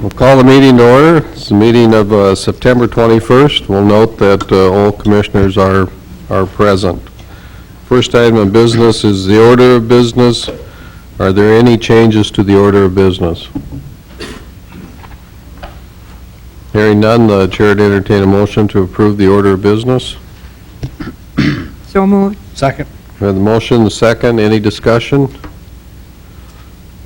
We'll call the meeting to order. It's the meeting of September 21st. We'll note that all commissioners are present. First item of business is the order of business. Are there any changes to the order of business? Hearing none, the chair would entertain a motion to approve the order of business. So moved. Second. We have the motion, the second. Any discussion?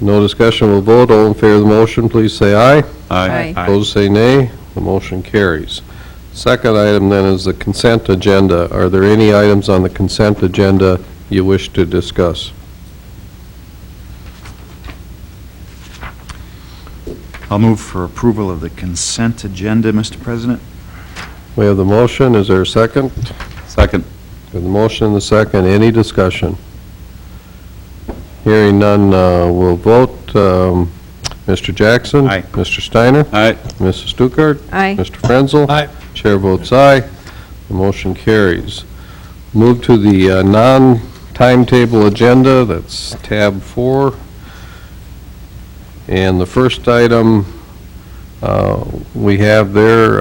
No discussion, we'll vote. All in favor of the motion, please say aye. Aye. Opposed, say nay. The motion carries. Second item then is the consent agenda. Are there any items on the consent agenda you wish to discuss? I'll move for approval of the consent agenda, Mr. President. We have the motion. Is there a second? Second. We have the motion and the second. Any discussion? Hearing none, we'll vote. Mr. Jackson? Aye. Mr. Steiner? Aye. Mrs. Stuckert? Aye. Mr. Frenzel? Aye. Chair votes aye. The motion carries. Move to the non-timetable agenda. That's tab 4. And the first item we have there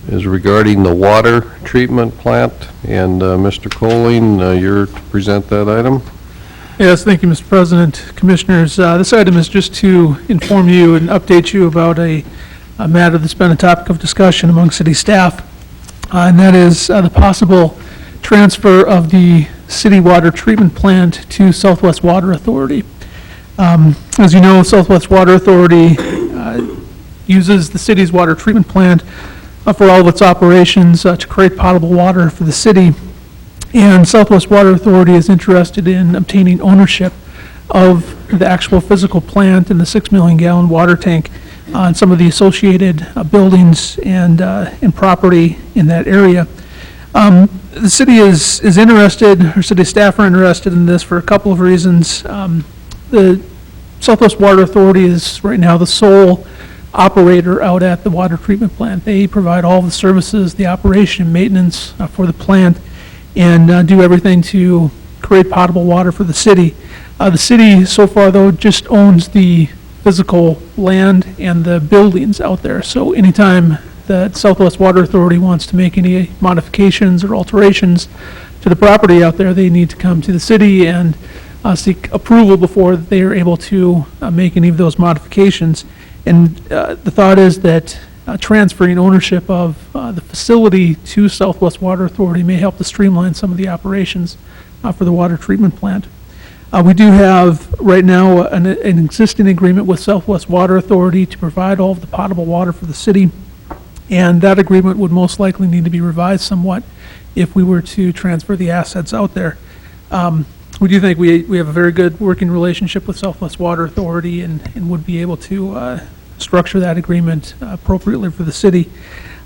is regarding the water treatment plant. And Mr. Colling, you're to present that item. Yes, thank you, Mr. President. Commissioners, this item is just to inform you and update you about a matter that's been a topic of discussion among city staff, and that is the possible transfer of the city water treatment plant to Southwest Water Authority. As you know, Southwest Water Authority uses the city's water treatment plant for all of its operations to create potable water for the city. And Southwest Water Authority is interested in obtaining ownership of the actual physical plant and the 6 million gallon water tank and some of the associated buildings and property in that area. The city is interested, or city staff are interested in this for a couple of reasons. The Southwest Water Authority is right now the sole operator out at the water treatment plant. They provide all the services, the operation and maintenance for the plant, and do everything to create potable water for the city. The city, so far though, just owns the physical land and the buildings out there. So anytime that Southwest Water Authority wants to make any modifications or alterations to the property out there, they need to come to the city and seek approval before they are able to make any of those modifications. And the thought is that transferring ownership of the facility to Southwest Water Authority may help to streamline some of the operations for the water treatment plant. We do have right now an existing agreement with Southwest Water Authority to provide all of the potable water for the city, and that agreement would most likely need to be revised somewhat if we were to transfer the assets out there. We do think we have a very good working relationship with Southwest Water Authority and would be able to structure that agreement appropriately for the city.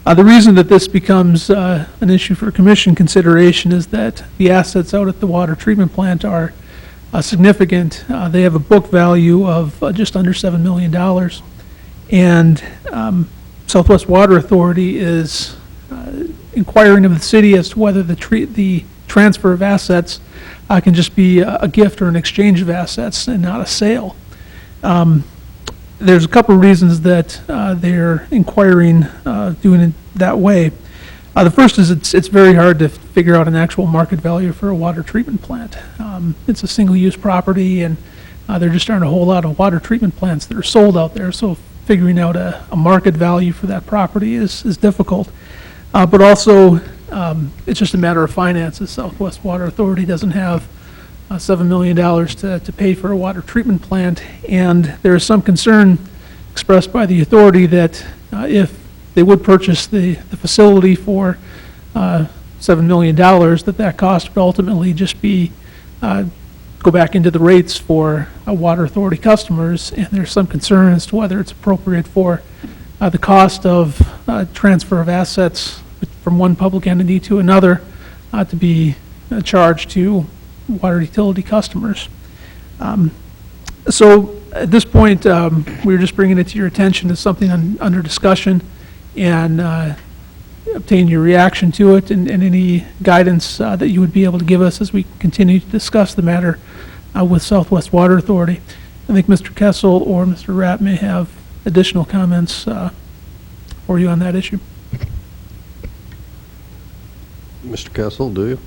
The reason that this becomes an issue for commission consideration is that the assets out at the water treatment plant are significant. They have a book value of just under $7 million. And Southwest Water Authority is inquiring of the city as to whether the transfer of assets can just be a gift or an exchange of assets and not a sale. There's a couple of reasons that they're inquiring doing it that way. The first is it's very hard to figure out an actual market value for a water treatment plant. It's a single-use property, and there just aren't a whole lot of water treatment plants that are sold out there, so figuring out a market value for that property is difficult. But also, it's just a matter of finances. Southwest Water Authority doesn't have $7 million to pay for a water treatment plant, and there is some concern expressed by the authority that if they would purchase the facility for $7 million, that cost would ultimately just be go back into the rates for water authority customers, and there's some concern as to whether it's appropriate for the cost of transfer of assets from one public entity to another to be charged to water utility customers. So at this point, we're just bringing it to your attention as something under discussion, and obtain your reaction to it and any guidance that you would be able to give us as we continue to discuss the matter with Southwest Water Authority. I think Mr. Kessel or Mr. Rapp may have additional comments for you on that issue. Mr. Kessel, do you?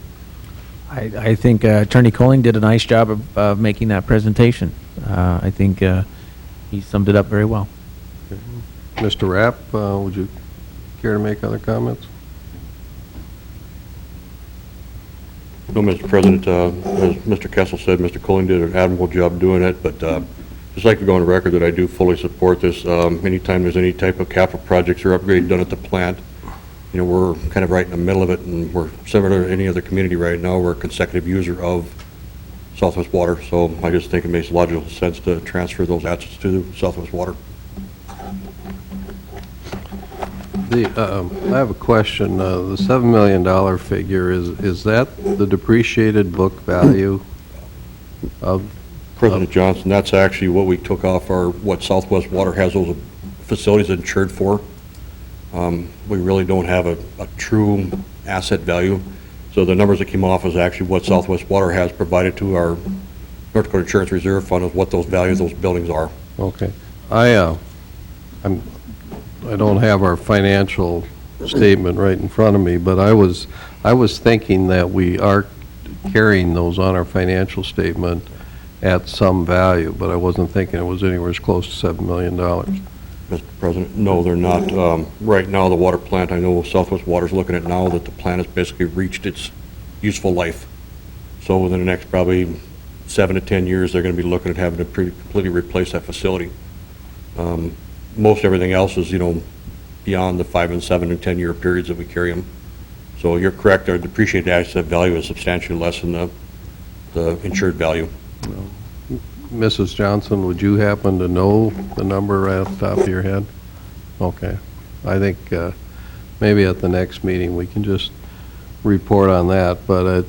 I think Attorney Colling did a nice job of making that presentation. I think he summed it up very well. Mr. Rapp, would you care to make other comments? No, Mr. President, as Mr. Kessel said, Mr. Colling did an admirable job doing it, but just like to go on record that I do fully support this. Anytime there's any type of capital projects or upgrade done at the plant, you know, we're kind of right in the middle of it, and we're similar to any other community right now. We're a consecutive user of Southwest Water, so I just think it makes logical sense to transfer those assets to Southwest Water. I have a question. The $7 million figure, is that the depreciated book value of? President Johnson, that's actually what we took off what Southwest Water has those facilities insured for. We really don't have a true asset value. So the numbers that came off is actually what Southwest Water has provided to our North Dakota Insurance Reserve Fund is what those values of those buildings are. Okay. I don't have our financial statement right in front of me, but I was thinking that we are carrying those on our financial statement at some value, but I wasn't thinking it was anywhere as close to $7 million. Mr. President, no, they're not. Right now, the water plant, I know Southwest Water's looking at now that the plant has basically reached its useful life. So within the next probably 7 to 10 years, they're going to be looking at having to completely replace that facility. Most everything else is, you know, beyond the 5 and 7 and 10 year periods that we carry them. So you're correct, our depreciated asset value is substantially less than the insured value. Mrs. Johnson, would you happen to know the number right off the top of your head? Okay. I think maybe at the next meeting we can just report on that, but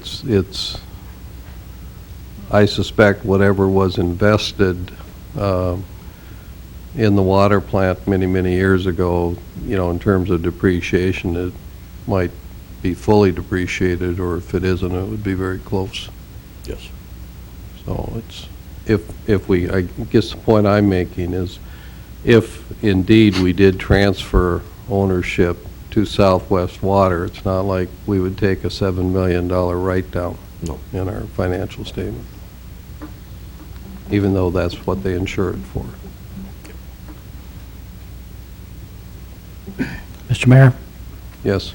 I suspect whatever was invested in the water plant many, many years ago, you know, in terms of depreciation, it might be fully depreciated, or if it isn't, it would be very close. Yes. So it's, I guess the point I'm making is, if indeed we did transfer ownership to Southwest Water, it's not like we would take a $7 million write-down No. in our financial statement, even though that's what they insure it for. Mr. Mayor, Yes?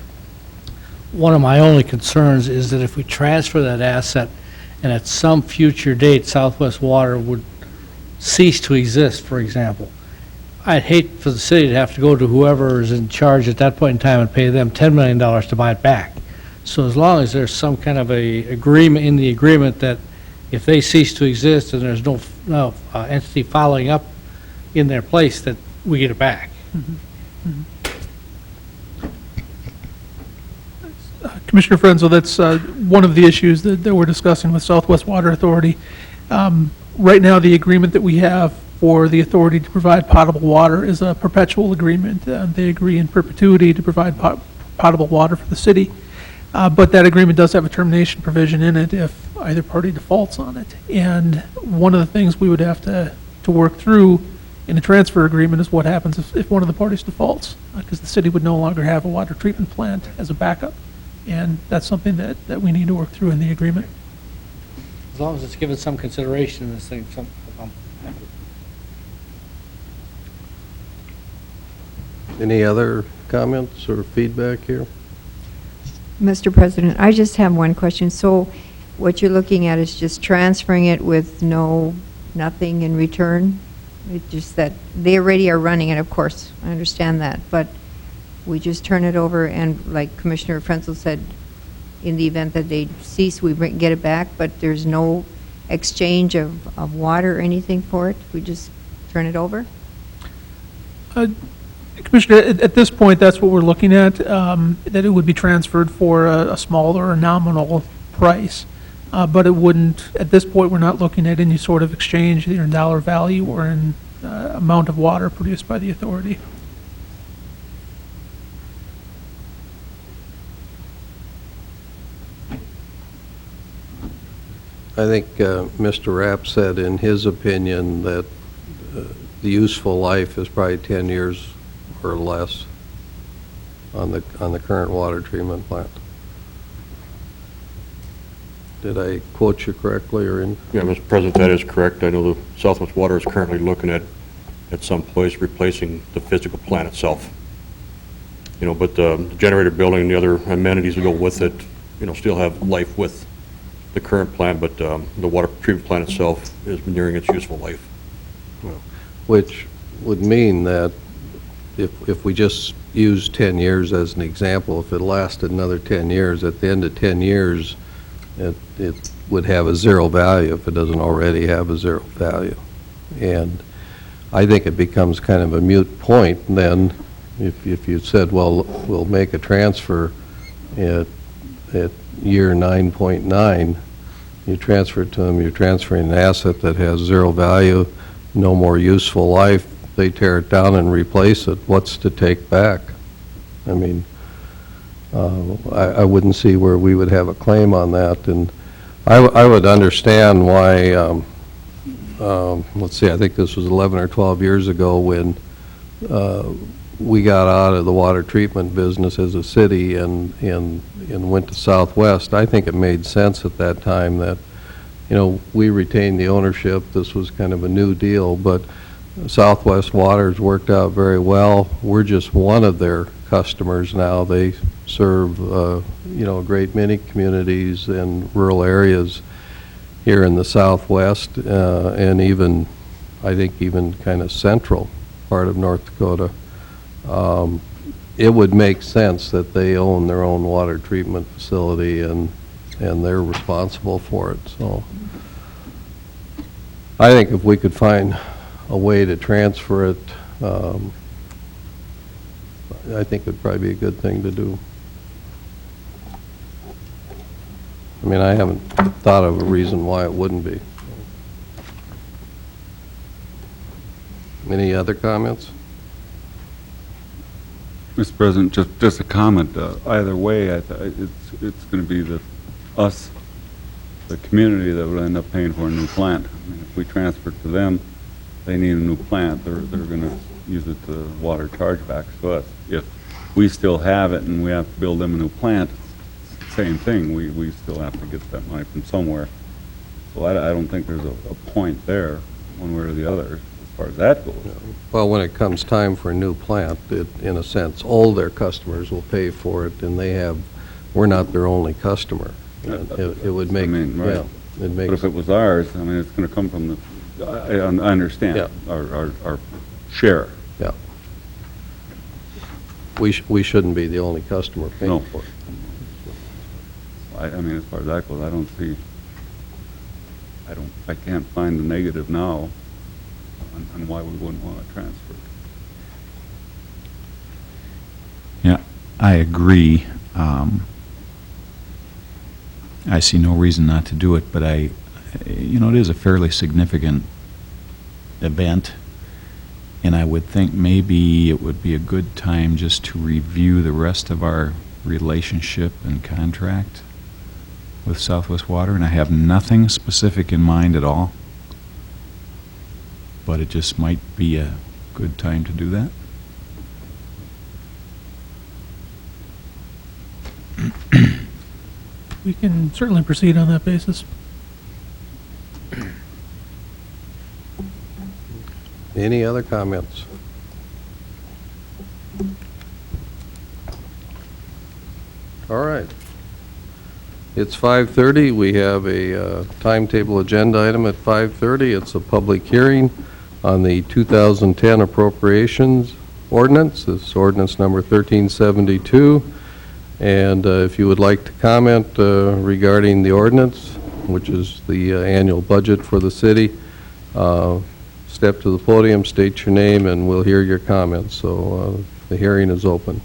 one of my only concerns is that if we transfer that asset and at some future date Southwest Water would cease to exist, for example, I'd hate for the city to have to go to whoever is in charge at that point in time and pay them $10 million to buy it back. So as long as there's some kind of a agreement in the agreement that if they cease to exist and there's no entity following up in their place, that we get it back. Commissioner Frenzel, that's one of the issues that we're discussing with Southwest Water Authority. Right now, the agreement that we have for the authority to provide potable water is a perpetual agreement. They agree in perpetuity to provide potable water for the city, but that agreement does have a termination provision in it if either party defaults on it. And one of the things we would have to work through in a transfer agreement is what happens if one of the parties defaults, because the city would no longer have a water treatment plant as a backup. And that's something that we need to work through in the agreement. As long as it's given some consideration in this thing. Any other comments or feedback here? Mr. President, I just have one question. So what you're looking at is just transferring it with nothing in return? It's just that they already are running it, of course, I understand that, but we just turn it over, and like Commissioner Frenzel said, in the event that they cease, we get it back, but there's no exchange of water or anything for it? We just turn it over? Commissioner, at this point, that's what we're looking at, that it would be transferred for a small or a nominal price. But it wouldn't, at this point, we're not looking at any sort of exchange, either in dollar value or in amount of water produced by the authority. I think Mr. Rapp said in his opinion that the useful life is probably 10 years or less on the current water treatment plant. Did I quote you correctly or in? Yeah, Mr. President, that is correct. I know the Southwest Water is currently looking at some place replacing the physical plant itself. You know, but the generator building and the other amenities that go with it, you know, still have life with the current plant, but the water treatment plant itself is nearing its useful life. Which would mean that if we just use 10 years as an example, if it lasted another 10 years, at the end of 10 years, it would have a zero value if it doesn't already have a zero value. And I think it becomes kind of a moot point then if you said, well, we'll make a transfer at year 9.9, you transfer it to them, you're transferring an asset that has zero value, no more useful life, they tear it down and replace it, what's to take back? I mean, I wouldn't see where we would have a claim on that, and I would understand why, let's see, I think this was 11 or 12 years ago when we got out of the water treatment business as a city and went to Southwest. I think it made sense at that time that, you know, we retained the ownership. This was kind of a new deal, but Southwest Water's worked out very well. We're just one of their customers now. They serve, you know, a great many communities and rural areas here in the Southwest, and even, I think even kind of central part of North Dakota. It would make sense that they own their own water treatment facility and they're responsible for it. So I think if we could find a way to transfer it, I think it'd probably be a good thing to do. I mean, I haven't thought of a reason why it wouldn't be. Any other comments? Mr. President, just a comment. Either way, it's going to be the community that will end up paying for a new plant. I mean, if we transfer it to them, they need a new plant. They're going to use it to water chargebacks to us. If we still have it and we have to build them a new plant, same thing. We still have to get that money from somewhere. So I don't think there's a point there, one way or the other, as far as that goes. Well, when it comes time for a new plant, in a sense, all their customers will pay for it, and we're not their only customer. It would make, I mean, right. Yeah, it makes. But if it was ours, I mean, it's going to come from I understand, Yeah. our share. Yeah. We shouldn't be the only customer paying No. for it. I mean, as far as that goes, I don't see, I can't find the negative now on why we wouldn't want to transfer it. Yeah, I agree. I see no reason not to do it, but you know, it is a fairly significant event, and I would think maybe it would be a good time just to review the rest of our relationship and contract with Southwest Water, and I have nothing specific in mind at all, but it just might be a good time to do that. We can certainly proceed on that basis. Any other comments? All right. It's 5:30. We have a timetable agenda item at 5:30. It's a public hearing on the 2010 appropriations ordinance. This ordinance number 1372. And if you would like to comment regarding the ordinance, which is the annual budget for the city, step to the podium, state your name, and we'll hear your comments. So the hearing is open.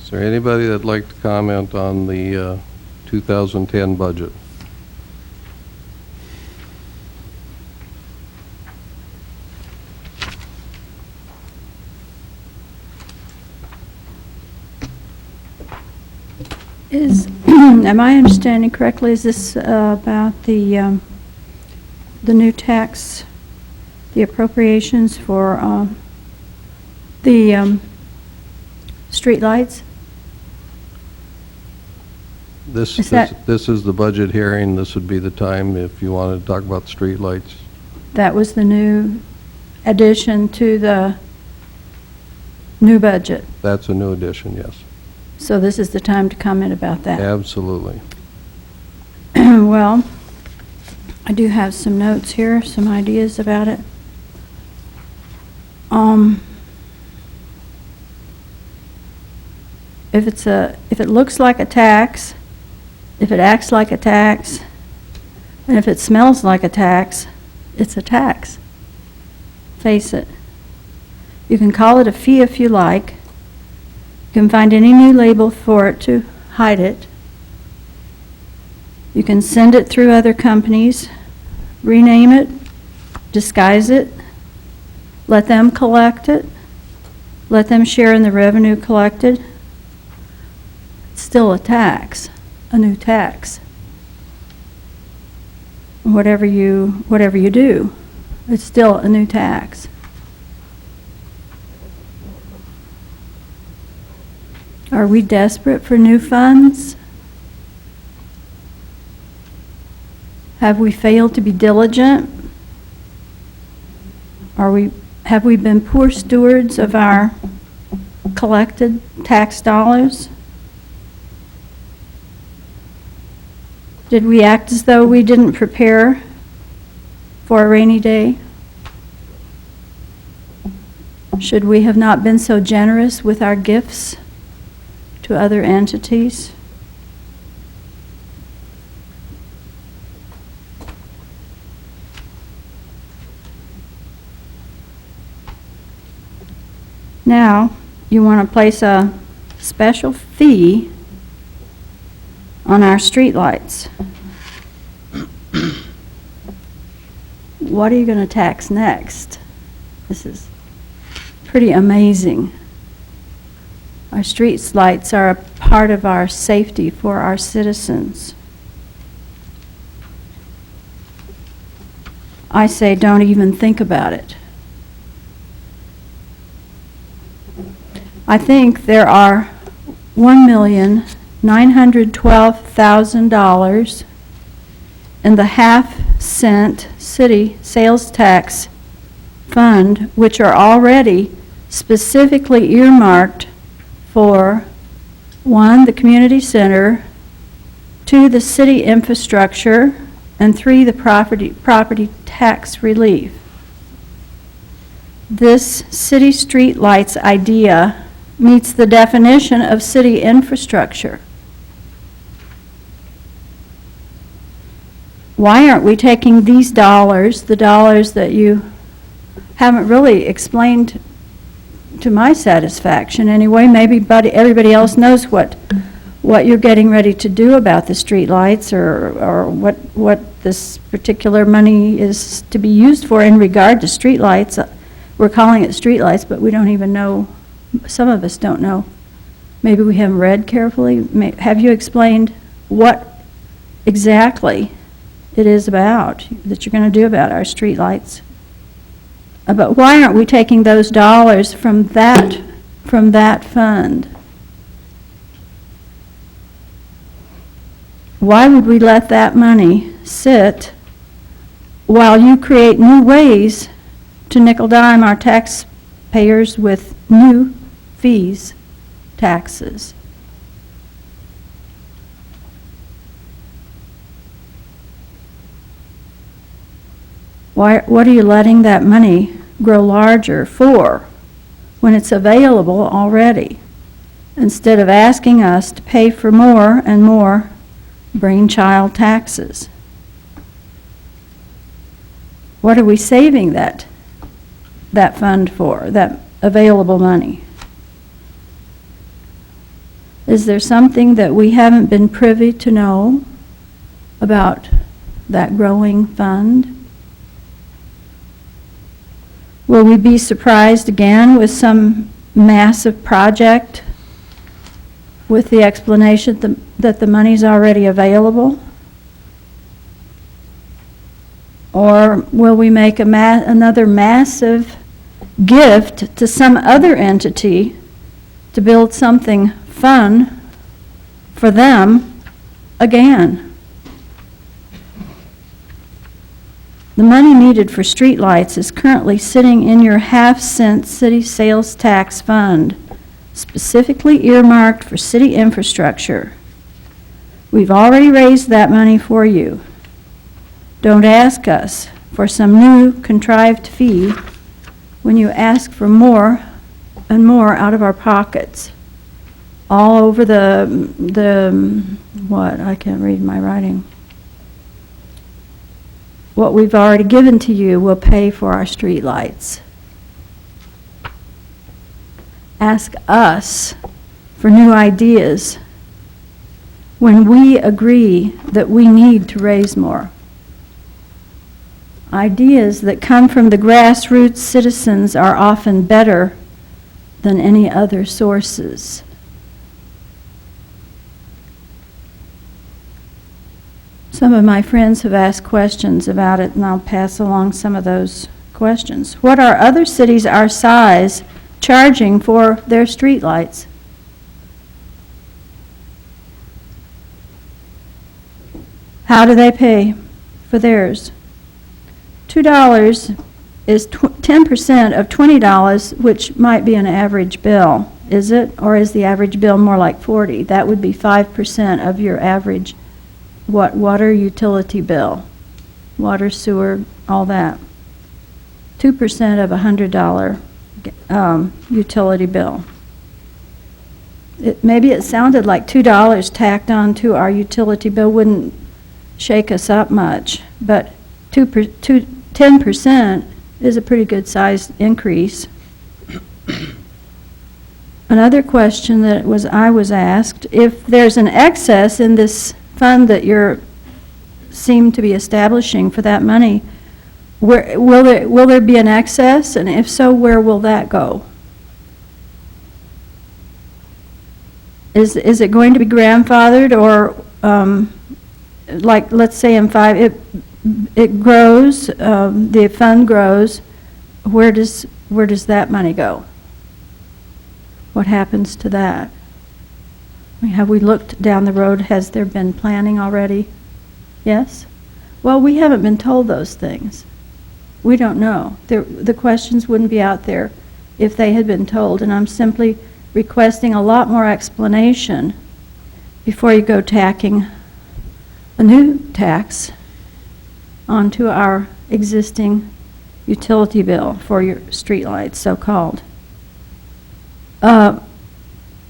Is there anybody that'd like to comment on the 2010 budget? Am I understanding correctly, is this about the new tax, the appropriations for the streetlights? This Is that- this is the budget hearing. This would be the time if you wanted to talk about the streetlights. That was the new addition to the new budget. That's a new addition, yes. So this is the time to comment about that. Absolutely. Well, I do have some notes here, some ideas about it. If it looks like a tax, if it acts like a tax, and if it smells like a tax, it's a tax. Face it. You can call it a fee if you like. You can find any new label for it to hide it. You can send it through other companies, rename it, disguise it, let them collect it, let them share in the revenue collected. It's still a tax, a new tax. Whatever you do, it's still a new tax. Are we desperate for new funds? Have we failed to be diligent? Have we been poor stewards of our collected tax dollars? Did we act as though we didn't prepare for a rainy day? Should we have not been so generous with our gifts to other entities? Now, you want to place a special fee on our streetlights. What are you going to tax next? This is pretty amazing. Our street lights are a part of our safety for our citizens. I say don't even think about it. I think there are $1,912,000 in the half-cent city sales tax fund, which are already specifically earmarked for, 1, the community center, 2, the city infrastructure, and 3, the property tax relief. This city street lights idea meets the definition of city infrastructure. Why aren't we taking these dollars, the dollars that you haven't really explained to my satisfaction anyway, maybe everybody else knows what you're getting ready to do about the street lights, or what this particular money is to be used for in regard to street lights. We're calling it street lights, but we don't even know. Some of us don't know. Maybe we haven't read carefully. Have you explained what exactly it is about that you're going to do about our street lights? But why aren't we taking those dollars from that fund? Why would we let that money sit while you create new ways to nickel-dime our taxpayers with new fees, taxes? What are you letting that money grow larger for when it's available already, instead of asking us to pay for more and more brainchild taxes? What are we saving that fund for, that available money? Is there something that we haven't been privy to know about that growing fund? Will we be surprised again with some massive project with the explanation that the money's already available? Or will we make another massive gift to some other entity to build something fun for them again? The money needed for streetlights is currently sitting in your half-cent city sales tax fund, specifically earmarked for city infrastructure. We've already raised that money for you. Don't ask us for some new contrived fee when you ask for more and more out of our pockets. All over what? I can't read my writing. What we've already given to you will pay for our streetlights. Ask us for new ideas when we agree that we need to raise more. Ideas that come from the grassroots citizens are often better than any other sources. Some of my friends have asked questions about it, and I'll pass along some of those questions. What are other cities our size charging for their streetlights? How do they pay for theirs? $2 is 10% of $20, which might be an average bill, is it? Or is the average bill more like 40? That would be 5% of your average water utility bill, water, sewer, all that. 2% of a $100 utility bill. Maybe it sounded like $2 tacked on to our utility bill wouldn't shake us up much, but 10% is a pretty good sized increase. Another question that I was asked, if there's an excess in this fund that you seem to be establishing for that money, will there be an excess, and if so, where will that go? Is it going to be grandfathered, or like, let's say in 5, it grows, the fund grows, where does that money go? What happens to that? Have we looked down the road? Has there been planning already? Yes? Well, we haven't been told those things. We don't know. The questions wouldn't be out there if they had been told, and I'm simply requesting a lot more explanation before you go tacking a new tax onto our existing utility bill for your streetlights, so-called.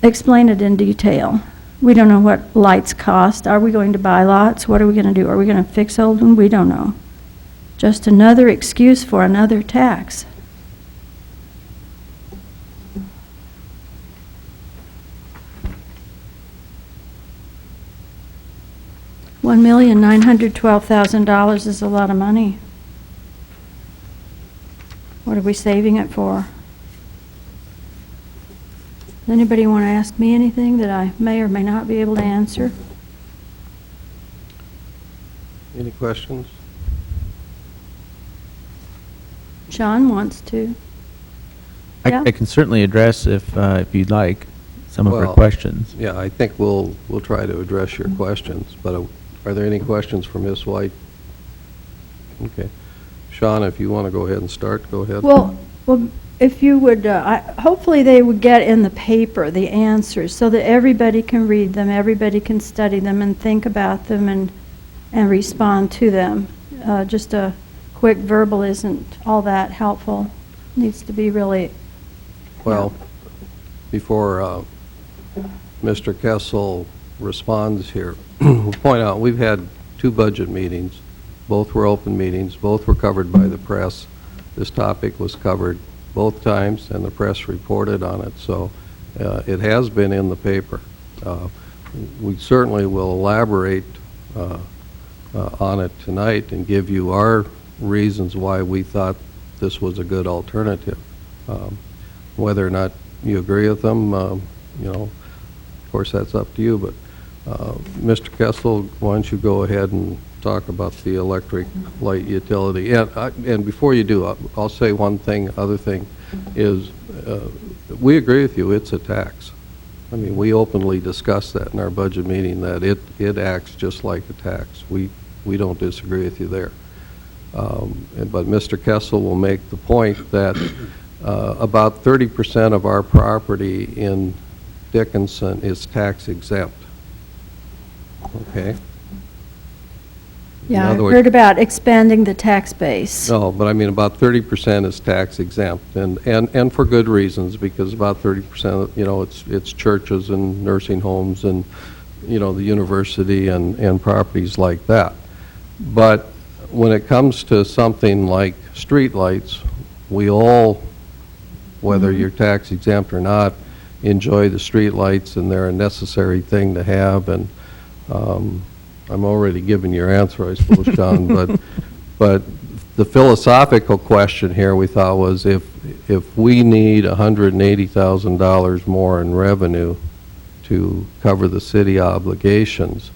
Explain it in detail. We don't know what lights cost. Are we going to buy lots? What are we going to do? Are we going to fix old ones? We don't know. Just another excuse for another tax. $1,912,000 is a lot of money. What are we saving it for? Does anybody want to ask me anything that I may or may not be able to answer? Any questions? Sean wants to. Yeah. I can certainly address, if you'd like, some of her Well, questions. Yeah, I think we'll try to address your questions, but are there any questions for Ms. White? Okay. Sean, if you want to go ahead and start, go ahead. Well, if you would, hopefully they would get in the paper the answers so that everybody can read them, everybody can study them and think about them and respond to them. Just a quick verbal isn't all that helpful. Needs to be really. Well, before Mr. Kessel responds here, we'll point out we've had 2 budget meetings. Both were open meetings. Both were covered by the press. This topic was covered both times, and the press reported on it. So it has been in the paper. We certainly will elaborate on it tonight and give you our reasons why we thought this was a good alternative. Whether or not you agree with them, you know, Of course, that's up to you, but Mr. Kessel, why don't you go ahead and talk about the electric light utility? And before you do, I'll say one thing, other thing, is we agree with you, it's a tax. I mean, we openly discussed that in our budget meeting, that it acts just like a tax. We don't disagree with you there. But Mr. Kessel will make the point that about 30% of our property in Dickinson is tax exempt. Okay? Yeah, I other words- heard about expanding the tax base. No, but I mean, about 30% is tax exempt, and for good reasons, because about 30%, it's churches and nursing homes and, the university and properties like that. But when it comes to something like streetlights, we all, whether you're tax exempt or not, enjoy the streetlights, and they're a necessary thing to have, and I'm already giving your answer, I suppose, John, but the philosophical question here, we thought, was if we need $180,000 more in revenue to cover the city obligations,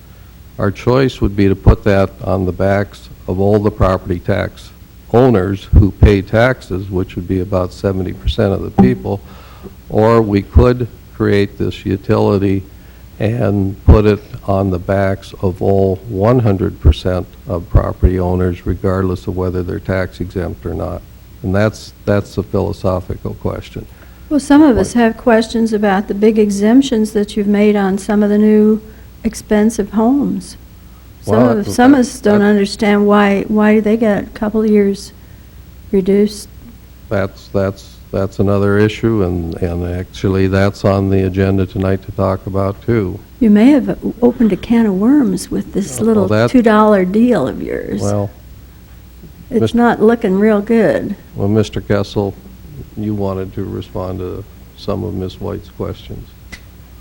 our choice would be to put that on the backs of all the property tax owners who pay taxes, which would be about 70% of the people, or we could create this utility and put it on the backs of all 100% of property owners, regardless of whether they're tax exempt or not. And that's the philosophical question. Well, some of us have questions about the big exemptions that you've made on some of the new expensive homes. Well, Some of us don't understand why they get a couple of years reduced. That's another issue, and actually that's on the agenda tonight to talk about too. You may have opened a can of worms with this Well, little that- $2 deal of yours. Well, It's Mr. not looking real good. Mr. Kessel, you wanted to respond to some of Ms. White's questions.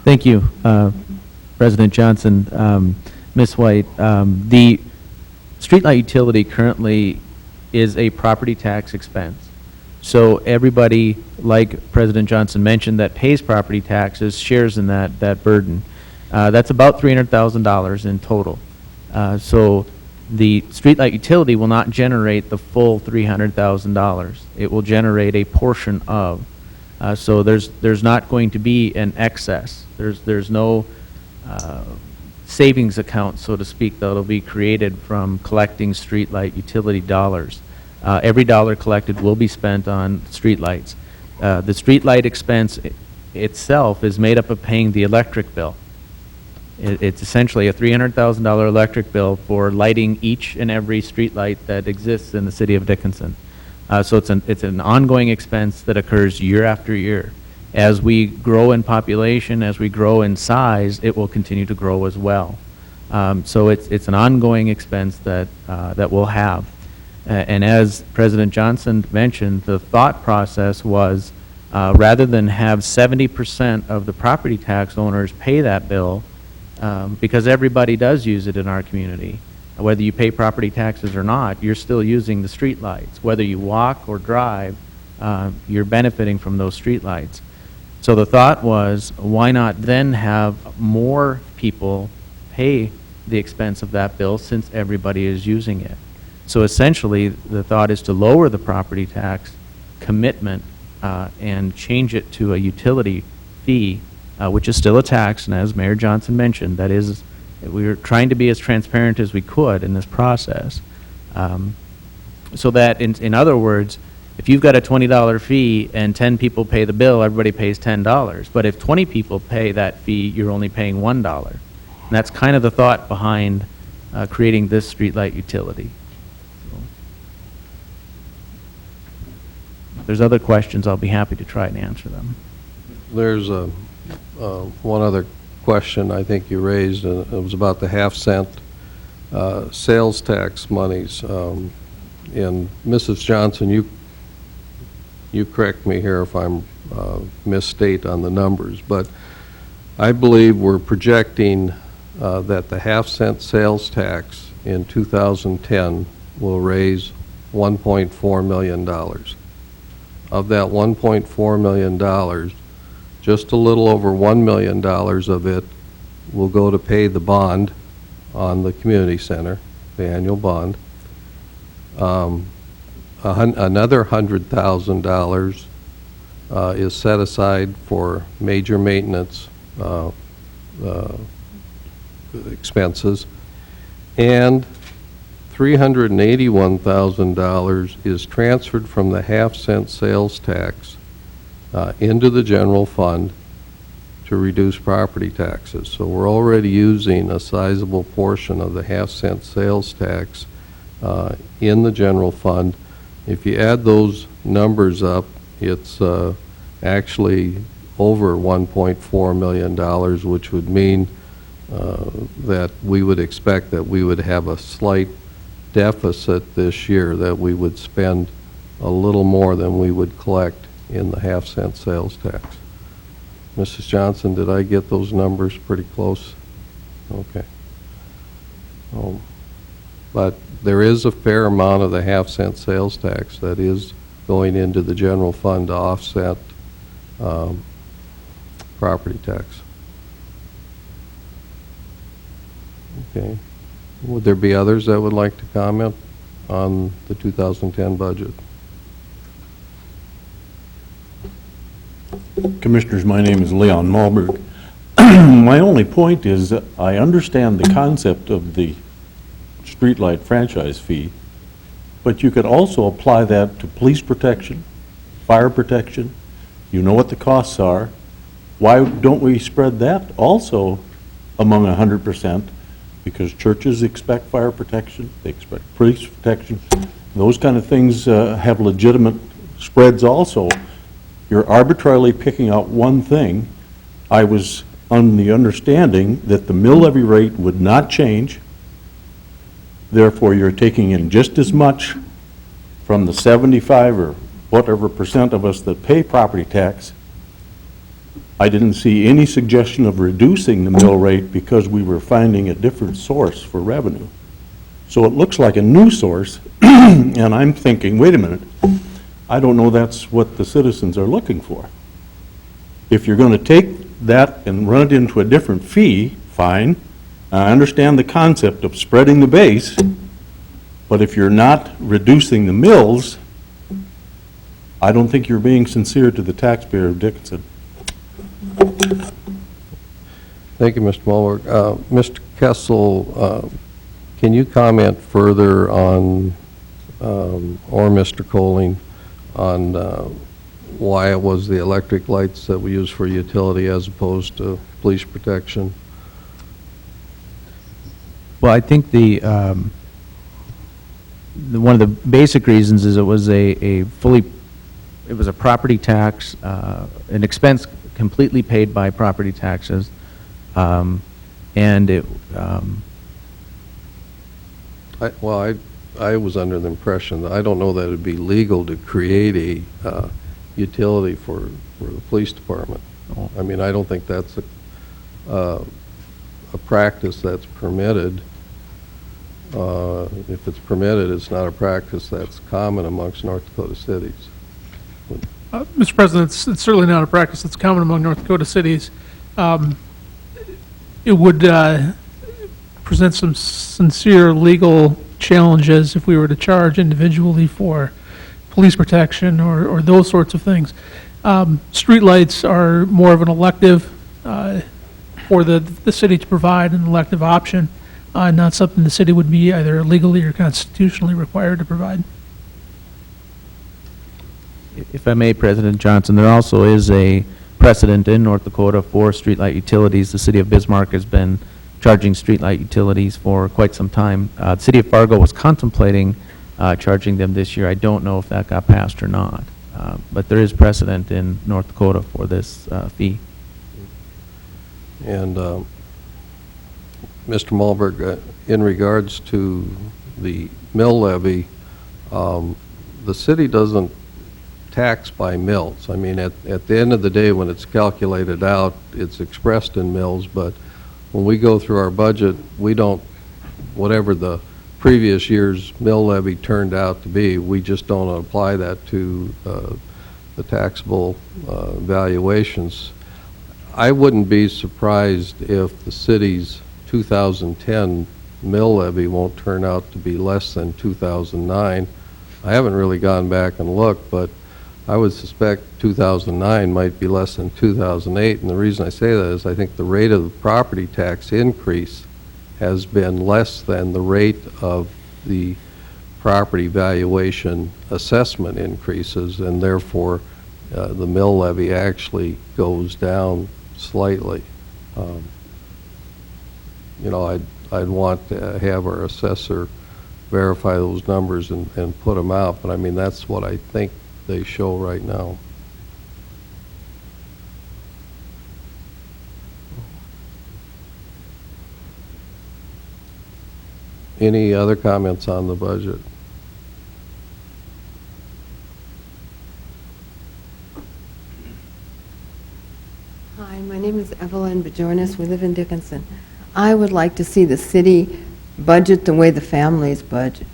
Thank you, President Johnson. Ms. White, the streetlight utility currently is a property tax expense. So everybody, like President Johnson mentioned, that pays property taxes shares in that burden. That's about $300,000 in total. So the streetlight utility will not generate the full $300,000. It will generate a portion of. So there's not going to be an excess. There's no savings account, so to speak, that'll be created from collecting streetlight utility dollars. Every dollar collected will be spent on streetlights. The streetlight expense itself is made up of paying the electric bill. It's essentially a $300,000 electric bill for lighting each and every streetlight that exists in the city of Dickinson. So it's an ongoing expense that occurs year after year. As we grow in population, as we grow in size, it will continue to grow as well. So it's an ongoing expense that we'll have. And as President Johnson mentioned, the thought process was rather than have 70% of the property tax owners pay that bill, because everybody does use it in our community. Whether you pay property taxes or not, you're still using the street lights. Whether you walk or drive, you're benefiting from those street lights. So the thought was, why not then have more people pay the expense of that bill since everybody is using it? So essentially, the thought is to lower the property tax commitment and change it to a utility fee, which is still a tax, and as Mayor Johnson mentioned, that is, we were trying to be as transparent as we could in this process. So that, in other words, if you've got a $20 fee and 10 people pay the bill, everybody pays $10. But if 20 people pay that fee, you're only paying $1. And that's kind of the thought behind creating this streetlight utility. If there's other questions, I'll be happy to try and answer them. There's one other question I think you raised, and it was about the half-cent sales tax monies. And Mrs. Johnson, you correct me here if I'm misstate on the numbers, but I believe we're projecting that the half-cent sales tax in 2010 will raise $1.4 million. Of that $1.4 million, Just a little over $1 million of it will go to pay the bond on the community center, the annual bond. Another $100,000 is set aside for major maintenance expenses, and $381,000 is transferred from the half-cent sales tax into the general fund to reduce property taxes. So we're already using a sizable portion of the half-cent sales tax in the general fund. If you add those numbers up, it's actually over $1.4 million, which would mean that we would expect that we would have a slight deficit this year, that we would spend a little more than we would collect in the half-cent sales tax. Mrs. Johnson, did I get those numbers pretty close? Okay. But there is a fair amount of the half-cent sales tax that is going into the general fund to offset property tax. Okay. Would there be others that would like to comment on the 2010 budget? Commissioners, my name is Leon Malberg. My only point is that I understand the concept of the streetlight franchise fee, but you could also apply that to police protection, fire protection. You know what the costs are. Why don't we spread that also among 100%? Because churches expect fire protection, they expect police protection. Those kind of things have legitimate spreads also. You're arbitrarily picking out one thing. I was on the understanding that the mill levy rate would not change. Therefore, you're taking in just as much from the 75 or whatever percent of us that pay property tax. I didn't see any suggestion of reducing the mill rate because we were finding a different source for revenue. So it looks like a new source, and I'm thinking, wait a minute, I don't know that's what the citizens are looking for. If you're going to take that and run it into a different fee, fine. I understand the concept of spreading the base, but if you're not reducing the mills, I don't think you're being sincere to the taxpayer of Dickinson. Thank you, Mr. Mulberg. Mr. Kessel, can you comment further on, or Mr. Colling, on why it was the electric lights that we use for utility as opposed to police protection? Well, I think one of the basic reasons is it was it was a property tax, an expense completely paid by property taxes, and it. I was under the impression that I don't know that it'd be legal to create a utility for the police department. I mean, I don't think that's a practice that's permitted. If it's permitted, it's not a practice that's common amongst North Dakota cities. Mr. President, it's certainly not a practice that's common among North Dakota cities. It would present some sincere legal challenges if we were to charge individually for police protection or those sorts of things. Streetlights are more of an elective for the city to provide, an elective option, not something the city would be either legally or constitutionally required to provide. If I may, President Johnson, there also is a precedent in North Dakota for streetlight utilities. The city of Bismarck has been charging streetlight utilities for quite some time. The city of Fargo was contemplating charging them this year. I don't know if that got passed or not, but there is precedent in North Dakota for this fee. And Mr. Malberg, in regards to the mill levy, the city doesn't tax by mills. I mean, at the end of the day, when it's calculated out, it's expressed in mills, but when we go through our budget, we don't, whatever the previous year's mill levy turned out to be, we just don't apply that to the taxable valuations. I wouldn't be surprised if the city's 2010 mill levy won't turn out to be less than 2009. I haven't really gone back and looked, but I would suspect 2009 might be less than 2008, and the reason I say that is I think the rate of the property tax increase has been less than the rate of the property valuation assessment increases, and therefore the mill levy actually goes down slightly. I'd want to have our assessor verify those numbers and put them out, but I mean, that's what I think they show right now. Any other comments on the budget? Hi, my name is Evelyn Bajornis. We live in Dickinson. I would like to see the city budget the way the families budget.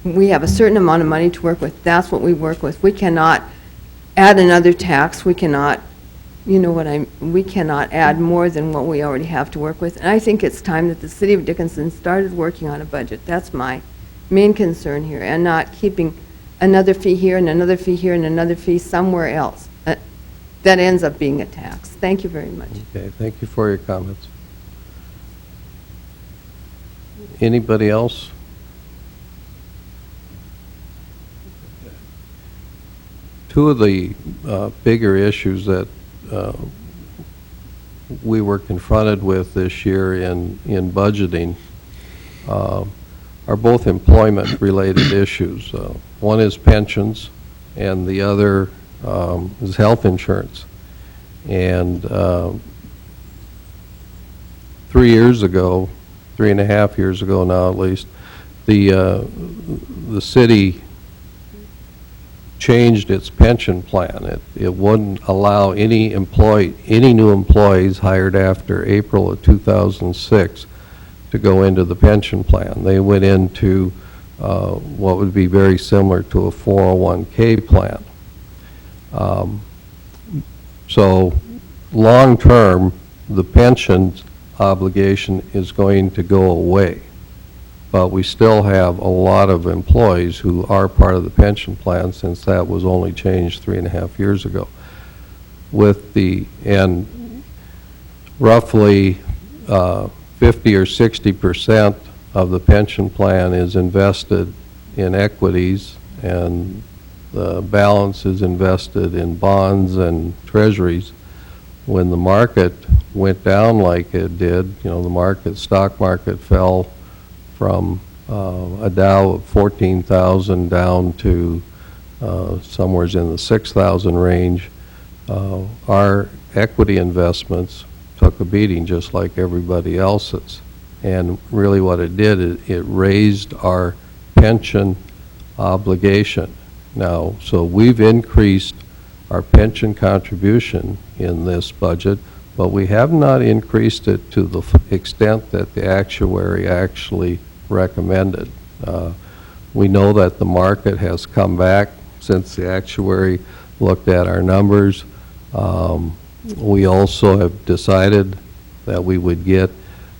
We have a certain amount of money to work with. That's what we work with. We cannot add another tax. We cannot, we cannot add more than what we already have to work with. And I think it's time that the city of Dickinson started working on a budget. That's my main concern here, and not keeping another fee here and another fee here and another fee somewhere else. That ends up being a tax. Thank you very much. Okay, thank you for your comments. Anybody else? Two of the bigger issues that we were confronted with this year in budgeting are both employment-related issues. One is pensions, and the other is health insurance. And 3 years ago, 3.5 years ago now at least, the city changed its pension plan. It wouldn't allow any new employees hired after April of 2006 to go into the pension plan. They went into what would be very similar to a 401k plan. So long-term, the pension obligation is going to go away. But we still have a lot of employees who are part of the pension plan, since that was only changed 3.5 years ago. And roughly 50 or 60% of the pension plan is invested in equities, and the balance is invested in bonds and treasuries. When the market went down like it did, the stock market fell from a Dow of 14,000 down to somewhere in the 6,000 range, our equity investments took a beating just like everybody else's. And really what it did is it raised our pension obligation. Now, so we've increased our pension contribution in this budget, but we have not increased it to the extent that the actuary actually recommended. We know that the market has come back since the actuary looked at our numbers. We also have decided that we would get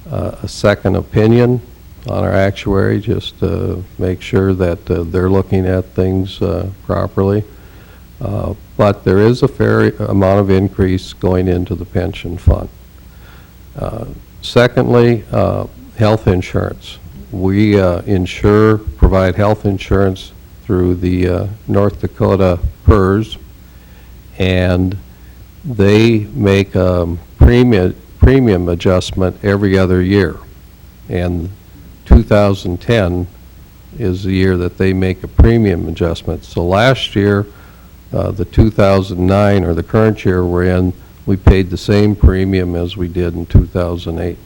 a second opinion on our actuary, just to make sure that they're looking at things properly. But there is a fair amount of increase going into the pension fund. Secondly, health insurance. We provide health insurance through the North Dakota PERS, and they make a premium adjustment every other year. And 2010 is the year that they make a premium adjustment. So last year, the 2009, or the current year we're in, we paid the same premium as we did in 2008.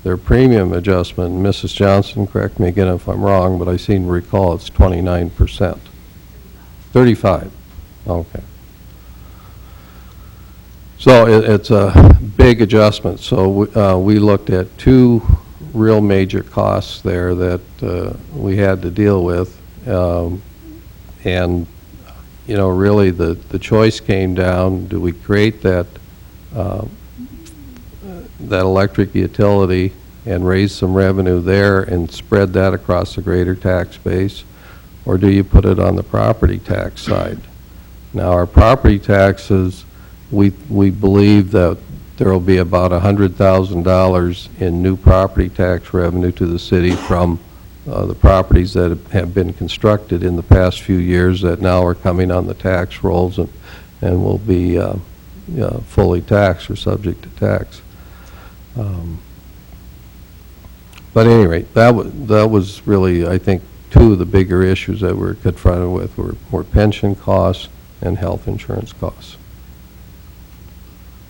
Their premium adjustment, Mrs. Johnson, correct me again if I'm wrong, but I seem to recall it's 29%. 35, okay. So it's a big adjustment. So we looked at two real major costs there that we had to deal with, and you know, really the choice came down, do we create that electric utility and raise some revenue there and spread that across the greater tax base, or do you put it on the property tax side? Now, our property taxes, we believe that there will be about $100,000 in new property tax revenue to the city from the properties that have been constructed in the past few years that now are coming on the tax rolls and will be fully taxed or subject to tax. But at any rate, that was really, I think, two of the bigger issues that we're confronted with were pension costs and health insurance costs.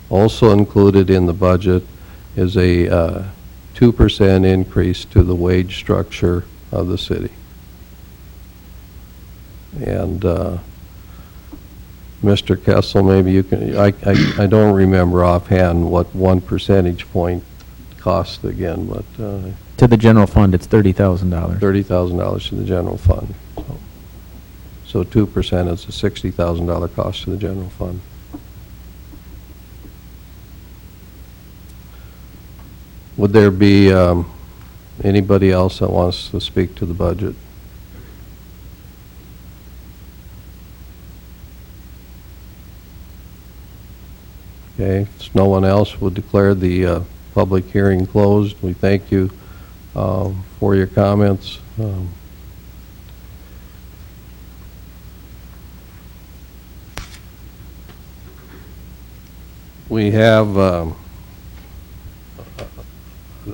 Also included in the budget is a 2% increase to the wage structure of the city. And Mr. Kessel, maybe you can, I don't remember offhand what 1 percentage point cost again, but To the general fund, it's $30,000. $30,000 to the general fund. So 2% is a $60,000 cost to the general fund. Would there be anybody else that wants to speak to the budget? Okay, if no one else, we'll declare the public hearing closed. We thank you for your comments. We have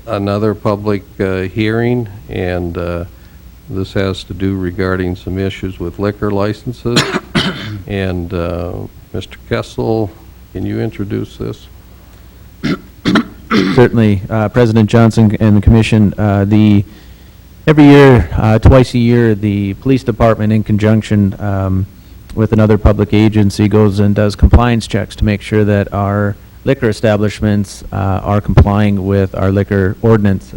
another public hearing, and this has to do regarding some issues with liquor licenses. And Mr. Kessel, can you introduce this? Certainly, President Johnson and the commission, every year, twice a year, the police department, in conjunction with another public agency, goes and does compliance checks to make sure that our liquor establishments are complying with our liquor ordinance.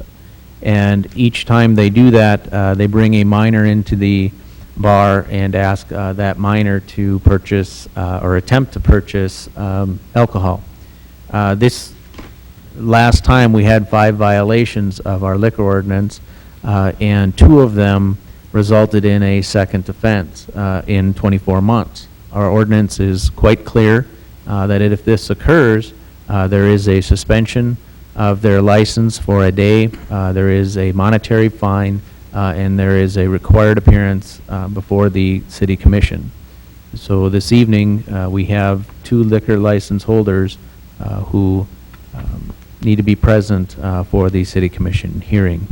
And each time they do that, they bring a minor into the bar and ask that minor to purchase or attempt to purchase alcohol. This last time we had 5 violations of our liquor ordinance, and 2 of them resulted in a second offense in 24 months. Our ordinance is quite clear that if this occurs, there is a suspension of their license for a day, there is a monetary fine, and there is a required appearance before the city commission. So this evening, we have 2 liquor license holders who need to be present for the city commission hearing.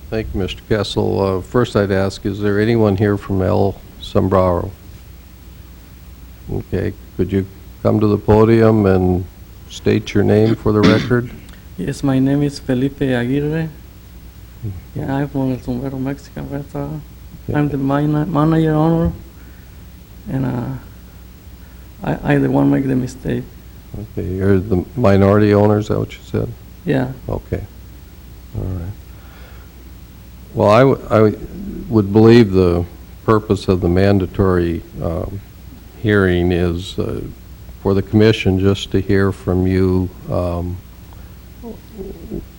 Thank you, Mr. Kessel. First, I'd ask, is there anyone here from El Sombrero? Okay, could you come to the podium and state your name for the record? Yes, my name is Felipe Aguirre. Yeah, I'm from El Sombrero, Mexican restaurant. I'm the manager owner, and I the one make the mistake. Okay, you're the minority owner, is that what you said? Yeah. Okay, all right. Well, I would believe the purpose of the mandatory hearing is for the commission just to hear from you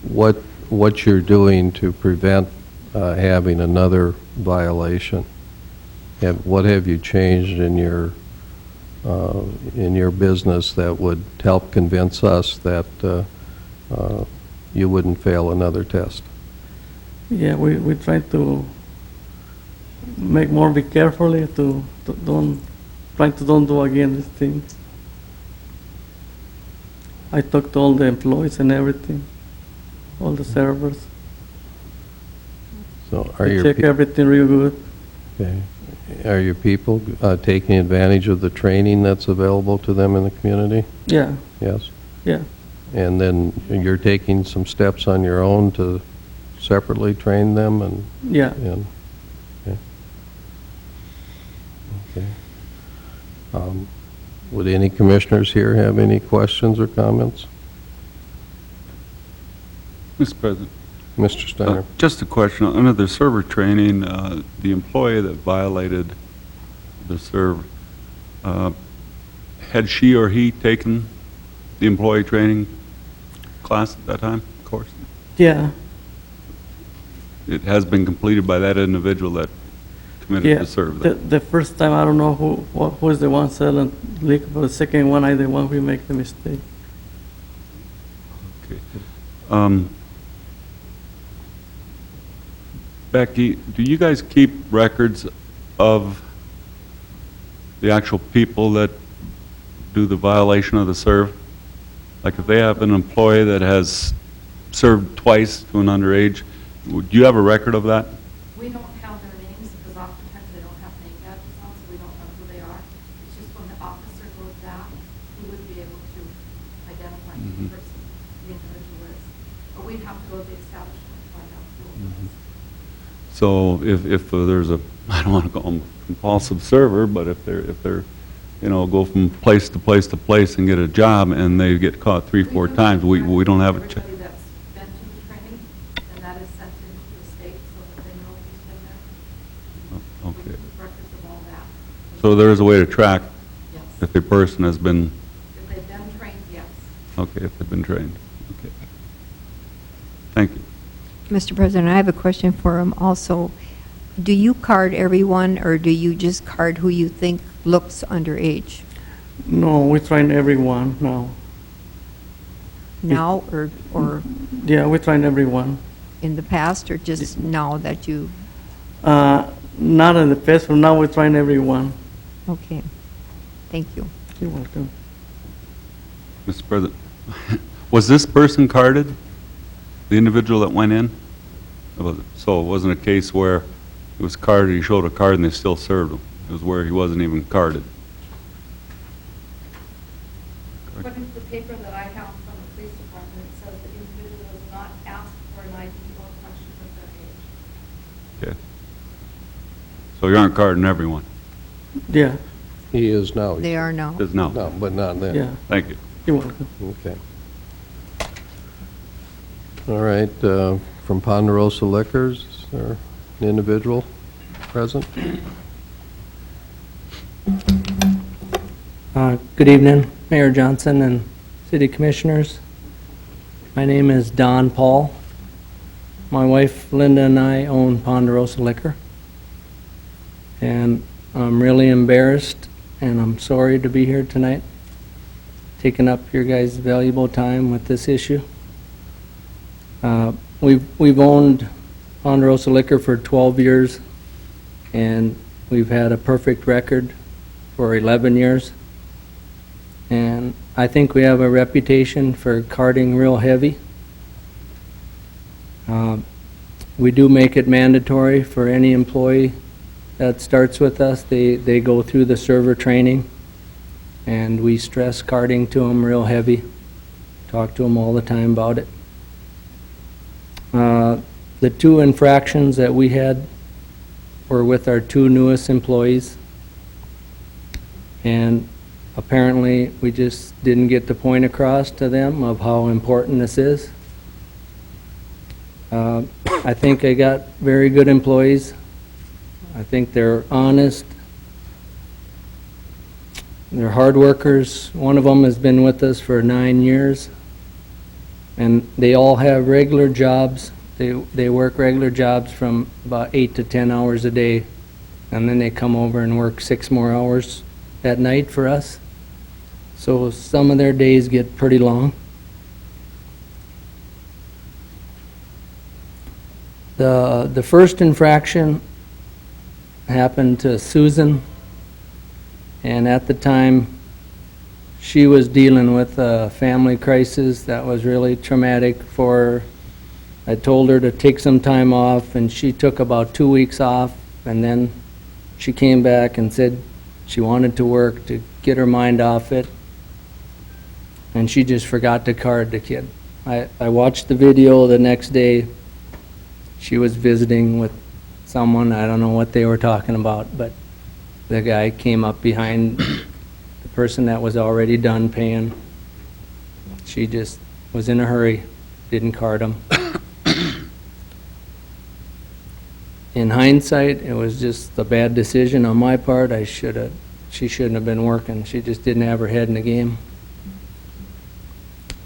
what you're doing to prevent having another violation. What have you changed in your business that would help convince us that you wouldn't fail another test? Yeah, we try to make more be carefully to don't do again this thing. I talk to all the employees and everything, all the servers. So are I your check everything real good. okay? Are your people taking advantage of the training that's available to them in the community? Yeah, Yes. yeah. And then you're taking some steps on your own to separately train them and Yeah. okay. Okay. Would any commissioners here have any questions or comments? Mr. President, Mr. Steiner? just a question. Under the server training, the employee that violated the serve, had she or he taken the employee training class at that time, course? Yeah, It has been completed by that individual that committed yeah. to serve The, that? the first time, I don't know who is the one selling liquor, but the second one, I the one who make the mistake. Okay. Becky, do you guys keep records of the actual people that do the violation of the serve? Like if they have an employee that has served twice to an underage, do you have a record of that? We don't have their names because oftentimes they don't have name badges on, so we don't know who they are. It's just when the officer goes back, he would be able to identify who the person, the individual is. But we'd have to go to the establishment to find out who it was. So if there's a, I don't want to call them compulsive server, but if they're, you know, go from place to place to place and get a job and they get caught 3-4 times, we don't have a check. Everybody that's been to the training, and that is sent into the state so that they know who's been there. We Okay. keep records of all that. So there is a way to track Yes. if a person has been, If they've been trained, yes. okay, if they've been trained. Okay. Thank you. Mr. President, I have a question for him also. Do you card everyone, or do you just card who you think looks underage? No, we're trying everyone now. Now, or Yeah, we're trying everyone. in the past, or just now that you, Not in the past, but now we're trying everyone. okay. Thank you. You're welcome. Mr. President, was this person carded? The individual that went in? So it wasn't a case where it was carded, he showed a card and they still served him. It was where he wasn't even carded. According to the paper that I have from the police department, it says the individual was not asked for an ID or questioned with their age. Okay. So you aren't carding everyone? Yeah, He is now. They are now. Says no. No, but not then. yeah, Thank you. you're welcome. Okay. All right, from Ponderosa Liquors, is there an individual present? Good evening, Mayor Johnson and city commissioners. My name is Don Paul. My wife Linda and I own Ponderosa Liquor. And I'm really embarrassed and I'm sorry to be here tonight, taking up your guys' valuable time with this issue. We've owned Ponderosa Liquor for 12 years, and we've had a perfect record for 11 years. And I think we have a reputation for carding real heavy. We do make it mandatory for any employee that starts with us. They go through the server training, and we stress carding to them real heavy. Talk to them all the time about it. The two infractions that we had were with our two newest employees. And apparently, we just didn't get the point across to them of how important this is. I think I got very good employees. I think they're honest. They're hard workers. One of them has been with us for 9 years. And they all have regular jobs. They work regular jobs from about 8 to 10 hours a day. And then they come over and work 6 more hours at night for us. So some of their days get pretty long. The first infraction happened to Susan, and at the time, she was dealing with a family crisis that was really traumatic for her. I told her to take some time off, and she took about 2 weeks off, and then she came back and said she wanted to work to get her mind off it, and she just forgot to card the kid. I watched the video the next day. She was visiting with someone, I don't know what they were talking about, but the guy came up behind the person that was already done paying. She just was in a hurry, didn't card him. in hindsight, it was just a bad decision on my part. She shouldn't have been working. She just didn't have her head in the game.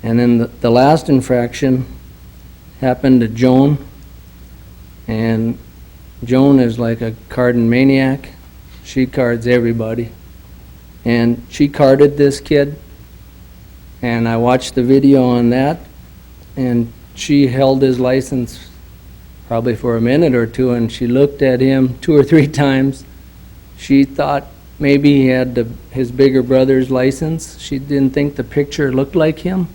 And then the last infraction happened to Joan. And Joan is like a carding maniac. She cards everybody. And she carded this kid. And I watched the video on that. And she held his license probably for a minute or two, and she looked at him 2 or 3 times. She thought maybe he had his bigger brother's license. She didn't think the picture looked like him.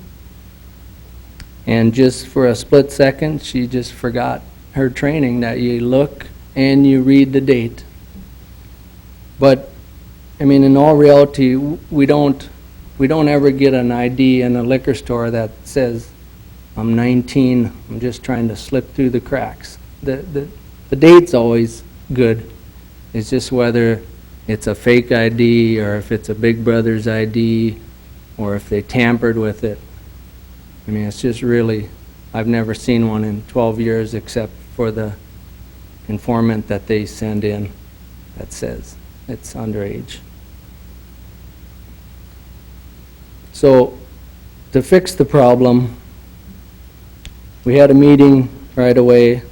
And just for a split second, she just forgot her training that you look and you read the date. But, I mean, in all reality, we don't ever get an ID in a liquor store that says, I'm 19, I'm just trying to slip through the cracks. The date's always good. It's just whether it's a fake ID or if it's a big brother's ID or if they tampered with it. I mean, it's just really, I've never seen one in 12 years except for the informant that they send in that says it's underage. So, to fix the problem, we had a meeting right away.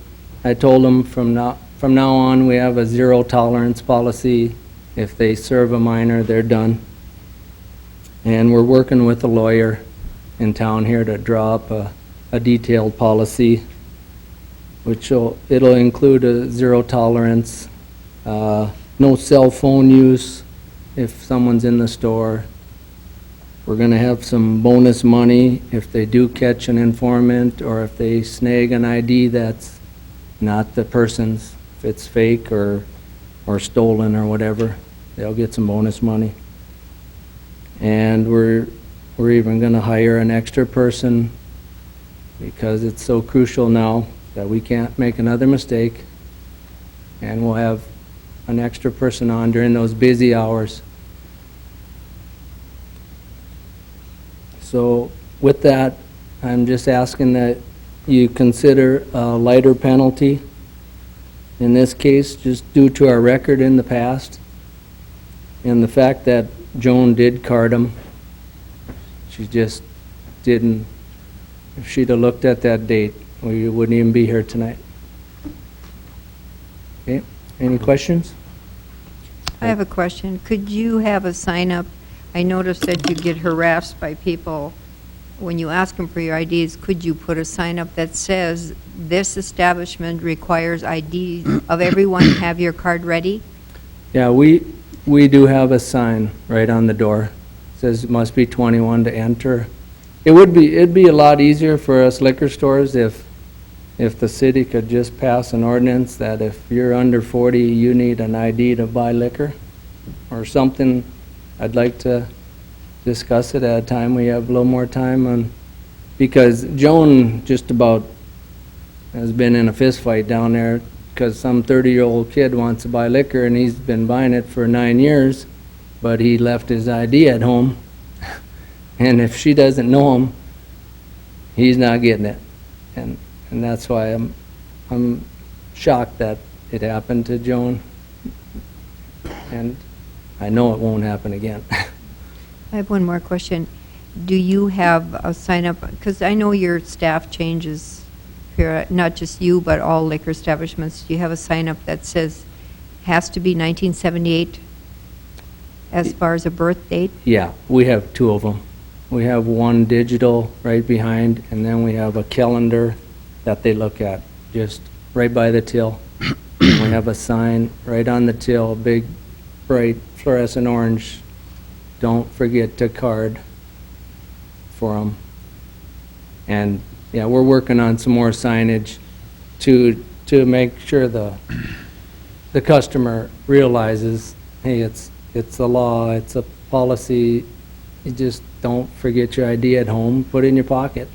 I told them from now on, we have a zero tolerance policy. If they serve a minor, they're done. And we're working with a lawyer in town here to draw up a detailed policy, which it'll include a zero tolerance, no cell phone use if someone's in the store. We're going to have some bonus money if they do catch an informant or if they snag an ID that's not the person's, if it's fake or stolen or whatever, they'll get some bonus money. And we're even going to hire an extra person because it's so crucial now that we can't make another mistake. And we'll have an extra person on during those busy hours. So with that, I'm just asking that you consider a lighter penalty. In this case, just due to our record in the past and the fact that Joan did card him. She just didn't. If she'd have looked at that date, we wouldn't even be here tonight. Okay, any questions? I have a question. Could you have a sign up? I noticed that you get harassed by people when you ask them for your IDs. Could you put a sign up that says, this establishment requires ID of everyone, have your card ready? Yeah, we do have a sign right on the door. It says it must be 21 to enter. It'd be a lot easier for us liquor stores if the city could just pass an ordinance that if you're under 40, you need an ID to buy liquor or something. I'd like to discuss it at a time we have a little more time on, because Joan just about has been in a fist fight down there because some 30-year-old kid wants to buy liquor and he's been buying it for 9 years, but he left his ID at home. And if she doesn't know him, he's not getting it. And that's why I'm shocked that it happened to Joan. And I know it won't happen again. I have one more question. Do you have a sign up, because I know your staff changes here, not just you, but all liquor establishments. Do you have a sign up that says has to be 1978 as far as a birth date? Yeah, we have 2 of them. We have one digital right behind, and then we have a calendar that they look at, just right by the till. And we have a sign right on the till, big, bright, fluorescent orange. Don't forget to card for them. And yeah, we're working on some more signage to make sure the customer realizes, hey, it's the law, it's a policy. You just don't forget your ID at home, put it in your pocket.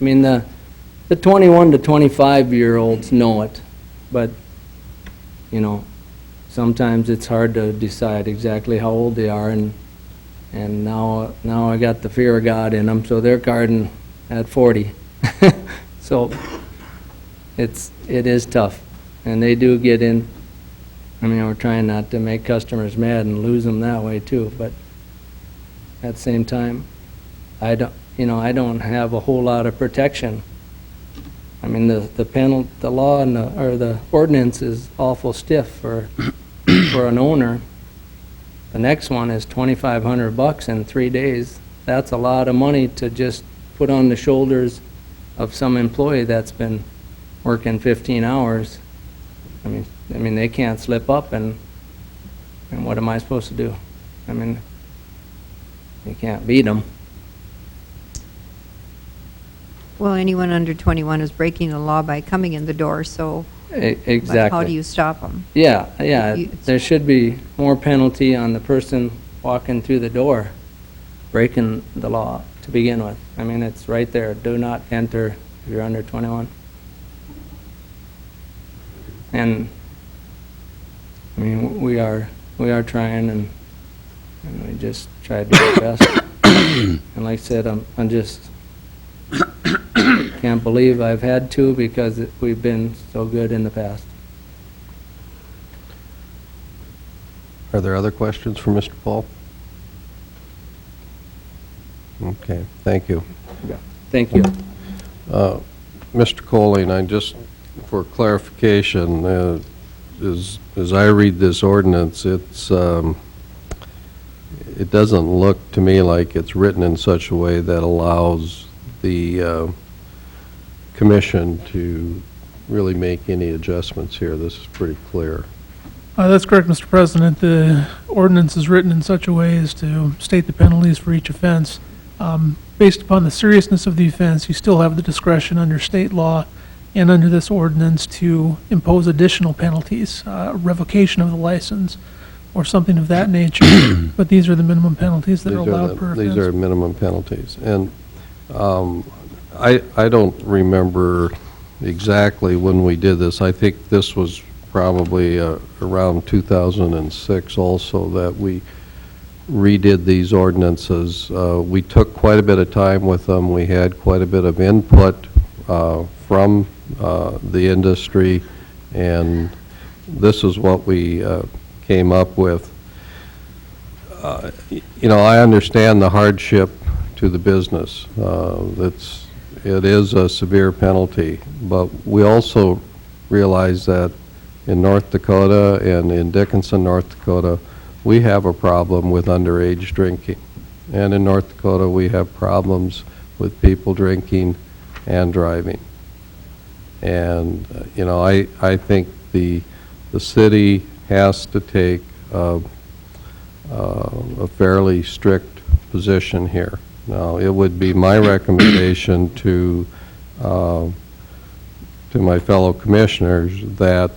I mean, the 21 to 25-year-olds know it, but, you know, sometimes it's hard to decide exactly how old they are, and now I got the fear of God in them, so they're carding at 40. So it is tough. And they do get in, I mean, we're trying not to make customers mad and lose them that way too, but at the same time, I don't have a whole lot of protection. I mean, the law and or the ordinance is awful stiff for an owner. The next one is $2,500 in 3 days. That's a lot of money to just put on the shoulders of some employee that's been working 15 hours. I mean, they can't slip up, and what am I supposed to do? I mean, you can't beat them. Well, anyone under 21 is breaking the law by coming in the door, so Exactly. but how do you stop them? Yeah, You- there should be more penalty on the person walking through the door, breaking the law to begin with. I mean, it's right there, do not enter if you're under 21. And, I mean, we are trying, and we just try to do our best. And like I said, I'm just, can't believe I've had to, because we've been so good in the past. Are there other questions for Mr. Paul? Okay, thank you. Thank you. Mr. Colling, I just, for clarification, as I read this ordinance, it doesn't look to me like it's written in such a way that allows the commission to really make any adjustments here. This is pretty clear. That's correct, Mr. President. The ordinance is written in such a way as to state the penalties for each offense. Based upon the seriousness of the offense, you still have the discretion under state law and under this ordinance to impose additional penalties, revocation of the license, or something of that nature. But these are the minimum penalties that are allowed per offense. These are minimum penalties. And I don't remember exactly when we did this. I think this was probably around 2006 also that we redid these ordinances. We took quite a bit of time with them. We had quite a bit of input from the industry, and this is what we came up with. You know, I understand the hardship to the business. It is a severe penalty, but we also realize that in North Dakota and in Dickinson, North Dakota, we have a problem with underage drinking. And in North Dakota, we have problems with people drinking and driving. And, you know, I think the city has to take a fairly strict position here. Now, it would be my recommendation to my fellow commissioners that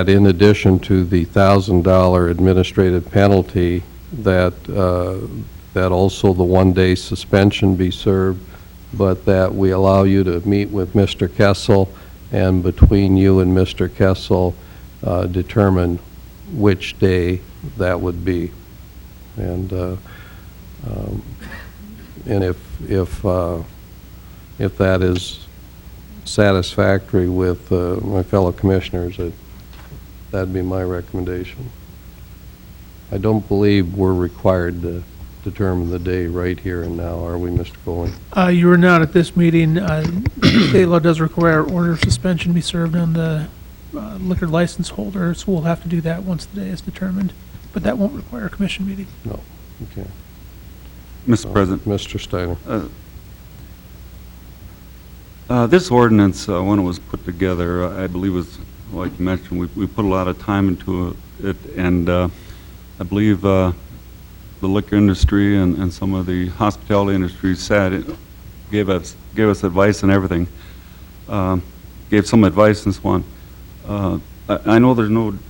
in addition to the $1,000 administrative penalty, that also the one-day suspension be served, but that we allow you to meet with Mr. Kessel, and between you and Mr. Kessel, determine which day that would be. And if that is satisfactory with my fellow commissioners, that'd be my recommendation. I don't believe we're required to determine the day right here and now, are we, Mr. Colling? You were not at this meeting. State law does require order of suspension be served on the liquor license holder, so we'll have to do that once the day is determined, but that won't require a commission meeting. No, okay. Mr. President, Mr. Steiner. This ordinance, when it was put together, I believe was, like you mentioned, we put a lot of time into it, and I believe the liquor industry and some of the hospitality industry gave us advice and everything. Gave some advice and so on. I know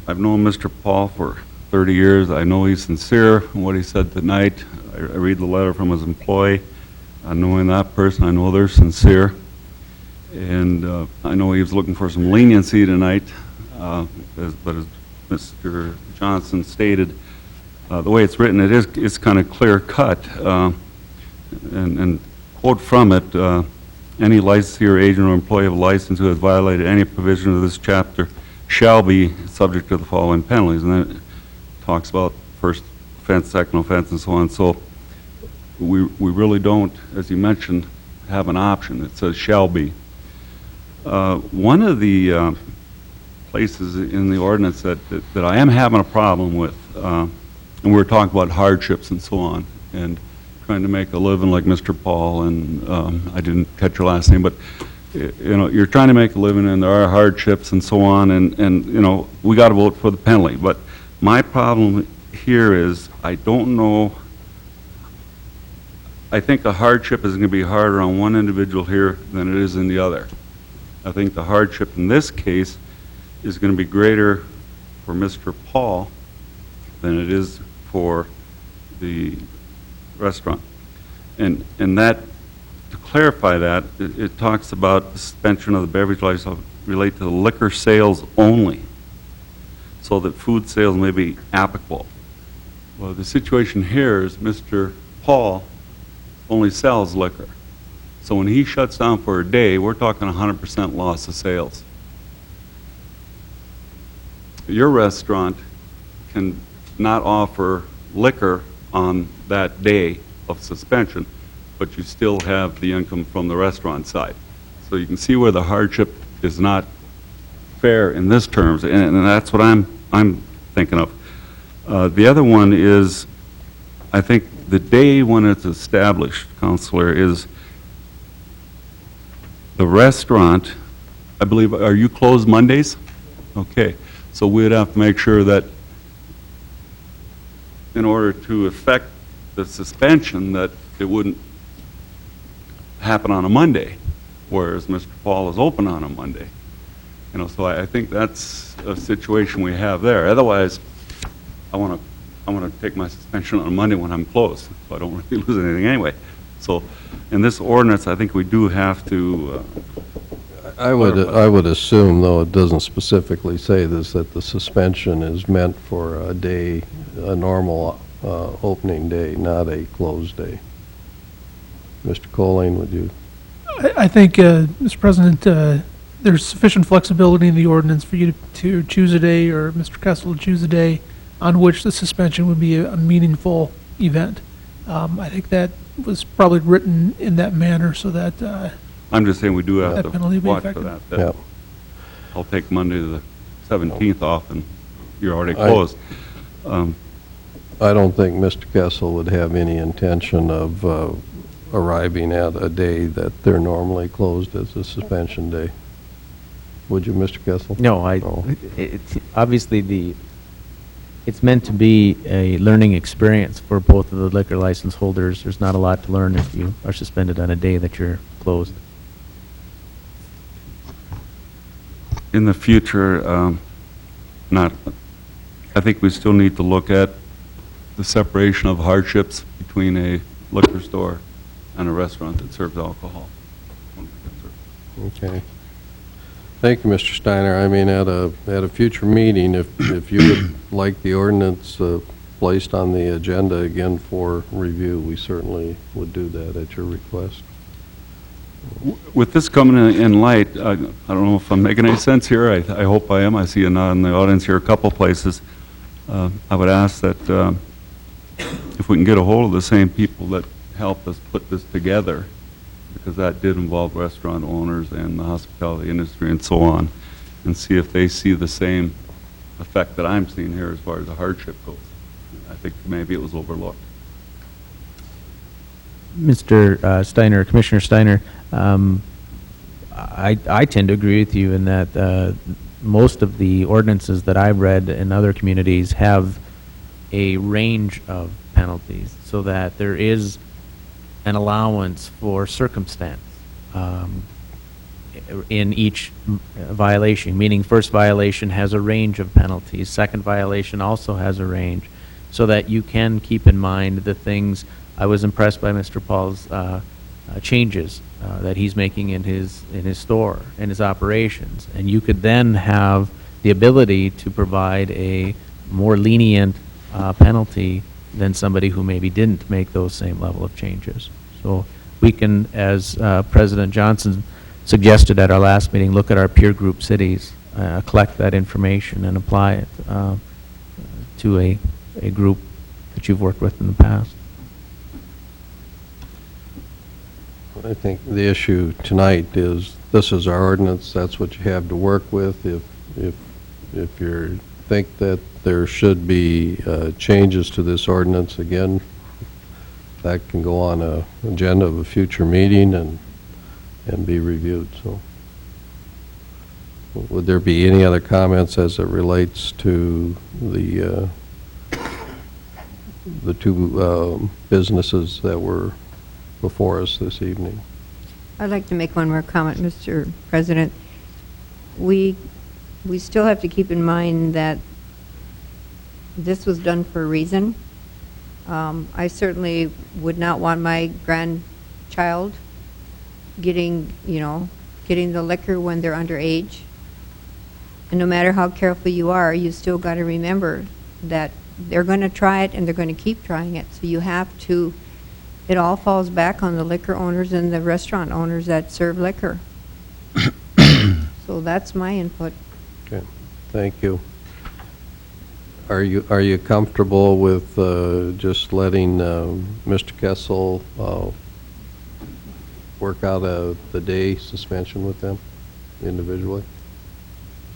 I've known Mr. Paul for 30 years. I know he's sincere in what he said tonight. I read the letter from his employee. Knowing that person, I know they're sincere. And I know he was looking for some leniency tonight, but as Mr. Johnson stated, the way it's written, it's kind of clear cut. And quote from it, Any licensee or agent or employee of a license who has violated any provision of this chapter shall be subject to the following penalties. And then it talks about first offense, second offense, and so on. So we really don't, as you mentioned, have an option. It says shall be. One of the places in the ordinance that I am having a problem with, and we're talking about hardships and so on, and trying to make a living like Mr. Paul, and I didn't catch your last name, but you know, you're trying to make a living and there are hardships and so on, and you know, we got to vote for the penalty. But my problem here is I don't know, I think a hardship is going to be harder on one individual here than it is in the other. I think the hardship in this case is going to be greater for Mr. Paul than it is for the restaurant. And that, to clarify that, it talks about the suspension of the beverage license relate to the liquor sales only, so that food sales may be applicable. Well, the situation here is Mr. Paul only sells liquor. So when he shuts down for a day, we're talking 100% loss of sales. Your restaurant can not offer liquor on that day of suspension, but you still have the income from the restaurant side. So you can see where the hardship is not fair in this terms, and that's what I'm thinking of. The other one is, I think the day when it's established, Counselor, is the restaurant, I believe, are you closed Mondays? Okay, so we'd have to make sure that in order to effect the suspension, that it wouldn't happen on a Monday, whereas Mr. Paul is open on a Monday. You know, so I think that's a situation we have there. Otherwise, I want to take my suspension on a Monday when I'm closed, so I don't really lose anything anyway. So in this ordinance, I think we do have to I would assume, though it doesn't specifically say this, that the suspension is meant for a day, a normal opening day, not a closed day. Mr. Colleen, would you? I think, Mr. President, there's sufficient flexibility in the ordinance for you to choose a day, or Mr. Kessel to choose a day on which the suspension would be a meaningful event. I think that was probably written in that manner so that I'm just saying we do have that to penalty be watch for effective. that. Yeah. I'll take Monday the 17th off, and you're already closed. I don't think Mr. Kessel would have any intention of arriving at a day that they're normally closed as a suspension day. Would you, Mr. Kessel? No, it's obviously it's meant to be a learning experience for both of the liquor license holders. There's not a lot to learn if you are suspended on a day that you're closed. In the future, I think we still need to look at the separation of hardships between a liquor store and a restaurant that serves alcohol. Okay. Thank you, Mr. Steiner. I mean, at a future meeting, if you would like the ordinance placed on the agenda again for review, we certainly would do that at your request. With this coming in light, I don't know if I'm making any sense here. I hope I am. I see a nod in the audience here a couple places. I would ask that if we can get a hold of the same people that helped us put this together, because that did involve restaurant owners and the hospitality industry and so on, and see if they see the same effect that I'm seeing here as far as the hardship goes. I think maybe it was overlooked. Mr. Steiner, Commissioner Steiner, I tend to agree with you in that most of the ordinances that I've read in other communities have a range of penalties, so that there is an allowance for circumstance in each violation, meaning first violation has a range of penalties, second violation also has a range, so that you can keep in mind the things. I was impressed by Mr. Paul's changes that he's making in his store, in his operations, and you could then have the ability to provide a more lenient penalty than somebody who maybe didn't make those same level of changes. So we can, as President Johnson suggested at our last meeting, look at our peer group cities, collect that information and apply it to a group that you've worked with in the past. I think the issue tonight is, this is our ordinance, that's what you have to work with. If you think that there should be changes to this ordinance, again, that can go on a agenda of a future meeting and be reviewed, so. Would there be any other comments as it relates to the two businesses that were before us this evening? I'd like to make one more comment, Mr. President. We still have to keep in mind that this was done for a reason. I certainly would not want my grandchild getting the liquor when they're underage. And no matter how careful you are, you still got to remember that they're going to try it and they're going to keep trying it. So you have to, it all falls back on the liquor owners and the restaurant owners that serve liquor. So that's my input. Okay, thank you. Are you comfortable with just letting Mr. Kessel work out the day suspension with them individually?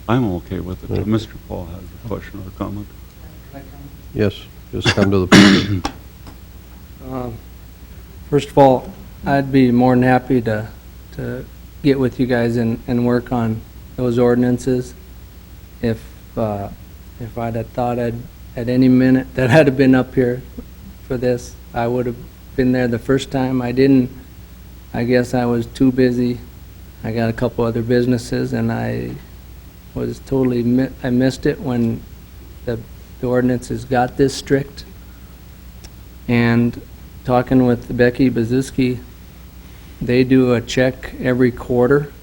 I'm okay with it. Okay. Mr. Paul has a question or comment. Yes, just come to the podium. First of all, I'd be more than happy to get with you guys and work on those ordinances. If I'd have thought at any minute that I'd have been up here for this, I would have been there the first time. I didn't. I guess I was too busy. I got a couple other businesses, and I was totally, I missed it when the ordinances got this strict. And talking with Becky Bazuski, they do a check every quarter.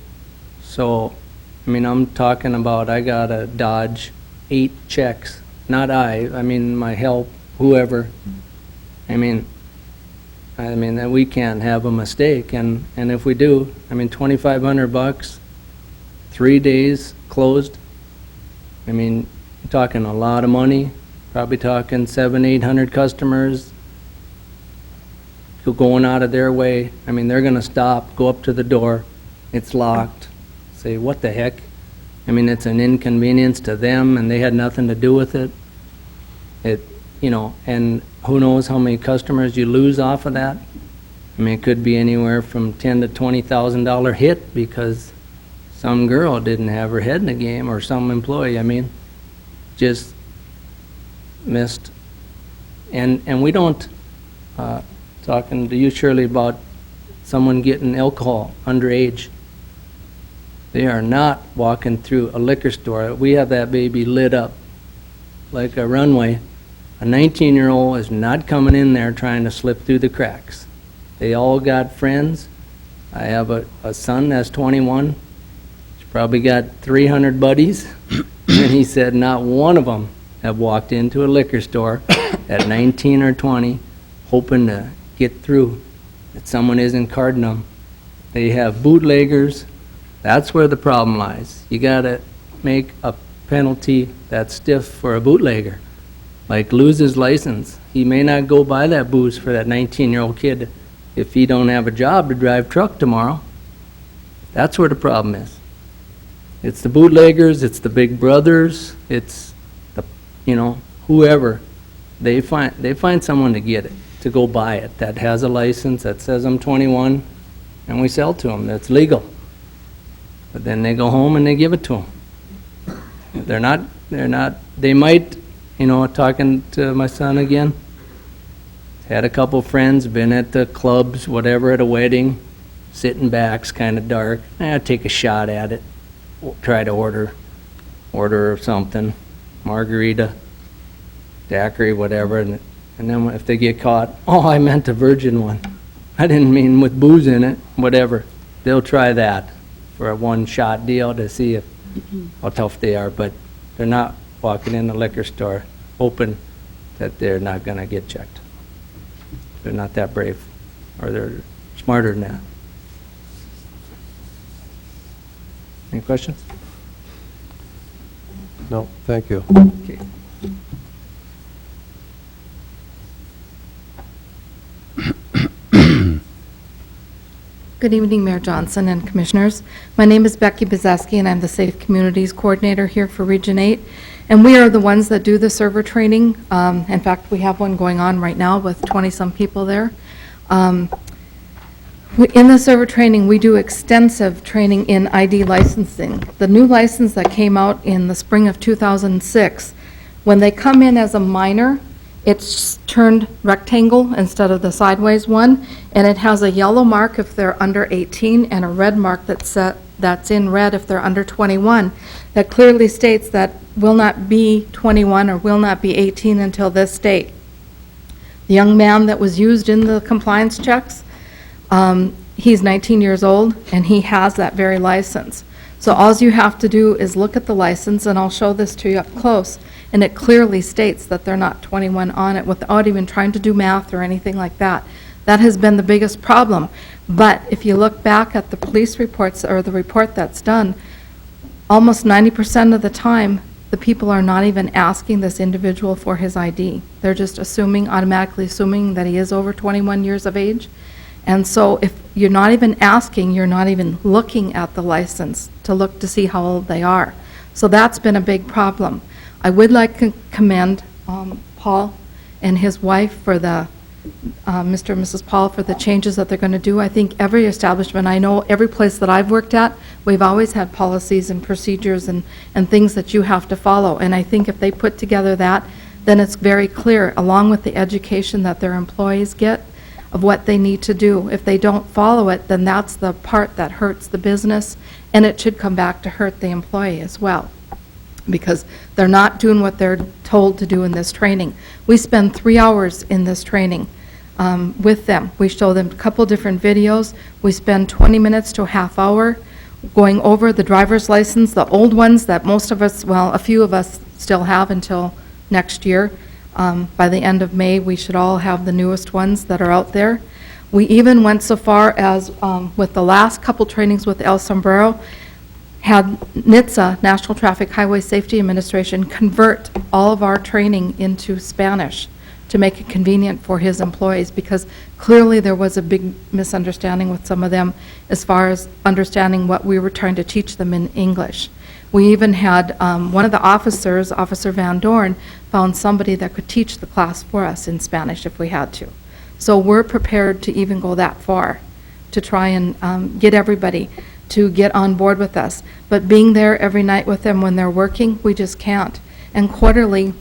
So, I mean, I'm talking about, I gotta dodge 8 checks. Not I mean my help, whoever. I mean that we can't have a mistake, and if we do, I mean, $2,500, 3 days closed. I mean, you're talking a lot of money, probably talking 700-800 customers going out of their way. I mean, they're gonna stop, go up to the door, it's locked, say, what the heck? I mean, it's an inconvenience to them, and they had nothing to do with it. And who knows how many customers you lose off of that? I mean, it could be anywhere from $10,000 to $20,000 hit because some girl didn't have her head in the game, or some employee, I mean, just missed. And we don't, talking to you, Shirley, about someone getting alcohol underage. They are not walking through a liquor store. We have that baby lit up like a runway. A 19-year-old is not coming in there trying to slip through the cracks. They all got friends. I have a son that's 21. He's probably got 300 buddies. And he said not one of them have walked into a liquor store at 19 or 20 hoping to get through, that someone isn't carding them. They have bootleggers. That's where the problem lies. You gotta make a penalty that's stiff for a bootlegger. Like lose his license. He may not go buy that booze for that 19-year-old kid if he don't have a job to drive truck tomorrow. That's where the problem is. It's the bootleggers, it's the big brothers, it's the, whoever. They find someone to get it, to go buy it, that has a license, that says I'm 21, and we sell to them, that's legal. But then they go home and they give it to them. They might, talking to my son again, had a couple friends, been at the clubs, whatever, at a wedding, sitting back's kind of dark. Take a shot at it, try to order something, margarita, daiquiri, whatever, and then if they get caught, oh, I meant a virgin one. I didn't mean with booze in it, whatever. They'll try that for a one-shot deal to see how tough they are, but they're not walking in the liquor store hoping that they're not going to get checked. They're not that brave, or they're smarter than that. Any questions? No, thank you. Okay. Good evening, Mayor Johnson and Commissioners. My name is Becky Bezeski, and I'm the Safe Communities Coordinator here for Region 8. And we are the ones that do the server training. In fact, we have one going on right now with 20-some people there. In the server training, we do extensive training in ID licensing. The new license that came out in the spring of 2006, when they come in as a minor, it's turned rectangle instead of the sideways one, and it has a yellow mark if they're under 18 and a red mark that's in red if they're under 21. That clearly states that will not be 21 or will not be 18 until this date. The young man that was used in the compliance checks, he's 19 years old, and he has that very license. So all you have to do is look at the license, and I'll show this to you up close, and it clearly states that they're not 21 on it without even trying to do math or anything like that. That has been the biggest problem. But if you look back at the police reports or the report that's done, almost 90% of the time, the people are not even asking this individual for his ID. They're just automatically assuming that he is over 21 years of age. And so if you're not even asking, you're not even looking at the license to look to see how old they are. So that's been a big problem. I would like to commend Paul and his wife for the, Mr. and Mrs. Paul, for the changes that they're going to do. I think every establishment, I know every place that I've worked at, we've always had policies and procedures and things that you have to follow. And I think if they put together that, then it's very clear, along with the education that their employees get, of what they need to do. If they don't follow it, then that's the part that hurts the business, and it should come back to hurt the employee as well, because they're not doing what they're told to do in this training. We spend 3 hours in this training with them. We show them a couple different videos. We spend 20 minutes to a half hour going over the driver's license, the old ones that most of us, well, a few of us still have until next year. By the end of May, we should all have the newest ones that are out there. We even went so far as, with the last couple trainings with El Sombrero, had NHTSA, National Traffic Highway Safety Administration, convert all of our training into Spanish to make it convenient for his employees, because clearly there was a big misunderstanding with some of them as far as understanding what we were trying to teach them in English. We even had one of the officers, Officer Van Dorn, found somebody that could teach the class for us in Spanish if we had to. So we're prepared to even go that far to try and get everybody to get on board with us. But being there every night with them when they're working, we just can't. And quarterly,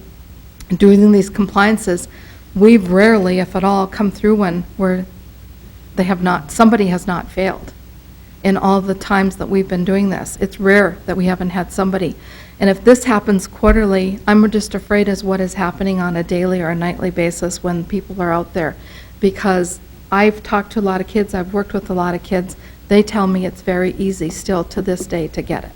doing these compliances, we've rarely, if at all, come through one where they have not, somebody has not failed. In all the times that we've been doing this, it's rare that we haven't had somebody. And if this happens quarterly, I'm just afraid as what is happening on a daily or a nightly basis when people are out there. Because I've talked to a lot of kids, I've worked with a lot of kids, they tell me it's very easy still to this day to get it.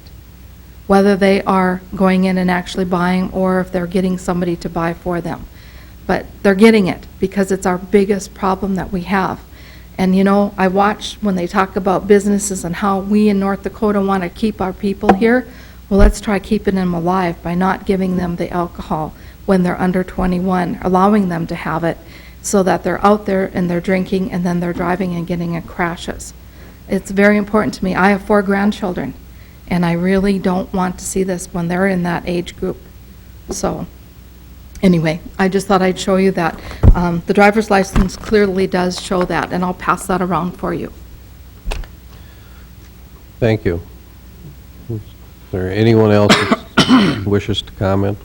Whether they are going in and actually buying or if they're getting somebody to buy for them. But they're getting it because it's our biggest problem that we have. And you know, I watch when they talk about businesses and how we in North Dakota want to keep our people here. Well, let's try keeping them alive by not giving them the alcohol when they're under 21, allowing them to have it so that they're out there and they're drinking and then they're driving and getting in crashes. It's very important to me. I have 4 grandchildren, and I really don't want to see this when they're in that age group. So anyway, I just thought I'd show you that. The driver's license clearly does show that, and I'll pass that around for you. Thank you. Is there anyone else that wishes to comment?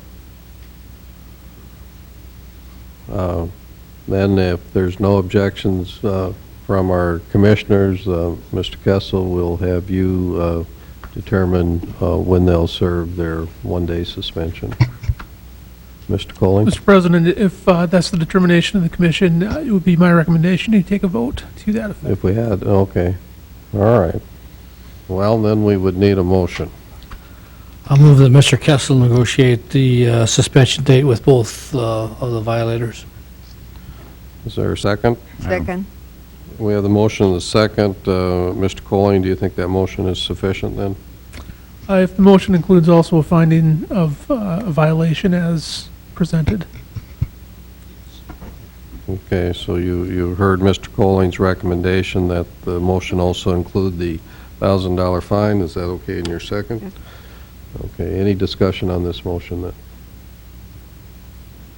Then if there's no objections from our commissioners, Mr. Kessel will have you determine when they'll serve their one-day suspension. Mr. Colling? Mr. President, if that's the determination of the commission, it would be my recommendation to take a vote to that effect. If we had, okay. All right. Well, then we would need a motion. I'll move that Mr. Kessel negotiate the suspension date with both of the violators. Is there a second? Second. We have the motion and the second. Mr. Colling, do you think that motion is sufficient then? If the motion includes also a finding of a violation as presented. Okay, so you heard Mr. Colling's recommendation that the motion also include the $1,000 fine. Is that okay in your second? Yes. Okay, any discussion on this motion then?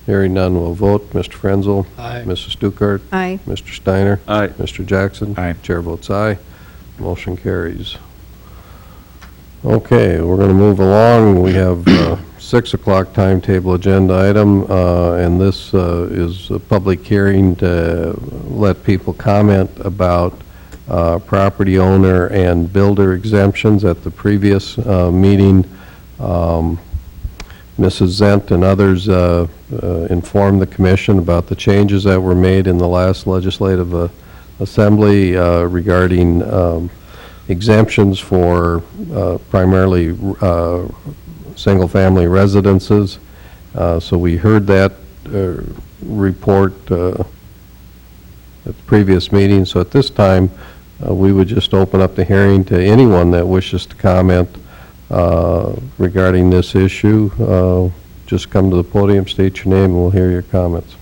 Hearing none, we'll vote. Mr. Frenzel? Aye. Mrs. Stuckert? Aye. Mr. Steiner? Aye. Mr. Jackson? Aye. Chair votes aye. Motion carries. Okay, we're going to move along. We have 6 o'clock timetable agenda item, and this is a public hearing to let people comment about property owner and builder exemptions. At the previous meeting, Mrs. Zent and others informed the commission about the changes that were made in the last legislative assembly regarding exemptions for primarily single-family residences. So we heard that report at the previous meeting. So at this time, we would just open up the hearing to anyone that wishes to comment regarding this issue. Just come to the podium, state your name, and we'll hear your comments.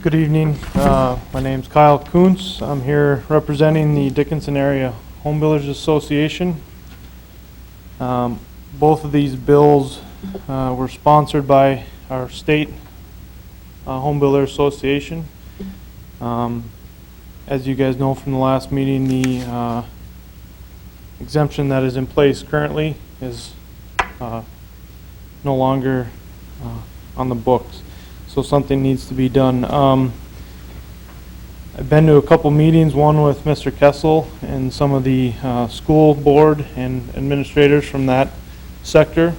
Good evening. My name's Kyle Kuntz. I'm here representing the Dickinson Area Home Builders Association. Both of these bills were sponsored by our state Home Builder Association. As you guys know from the last meeting, the exemption that is in place currently is no longer on the books. So something needs to be done. I've been to a couple meetings, one with Mr. Kessel and some of the school board and administrators from that sector.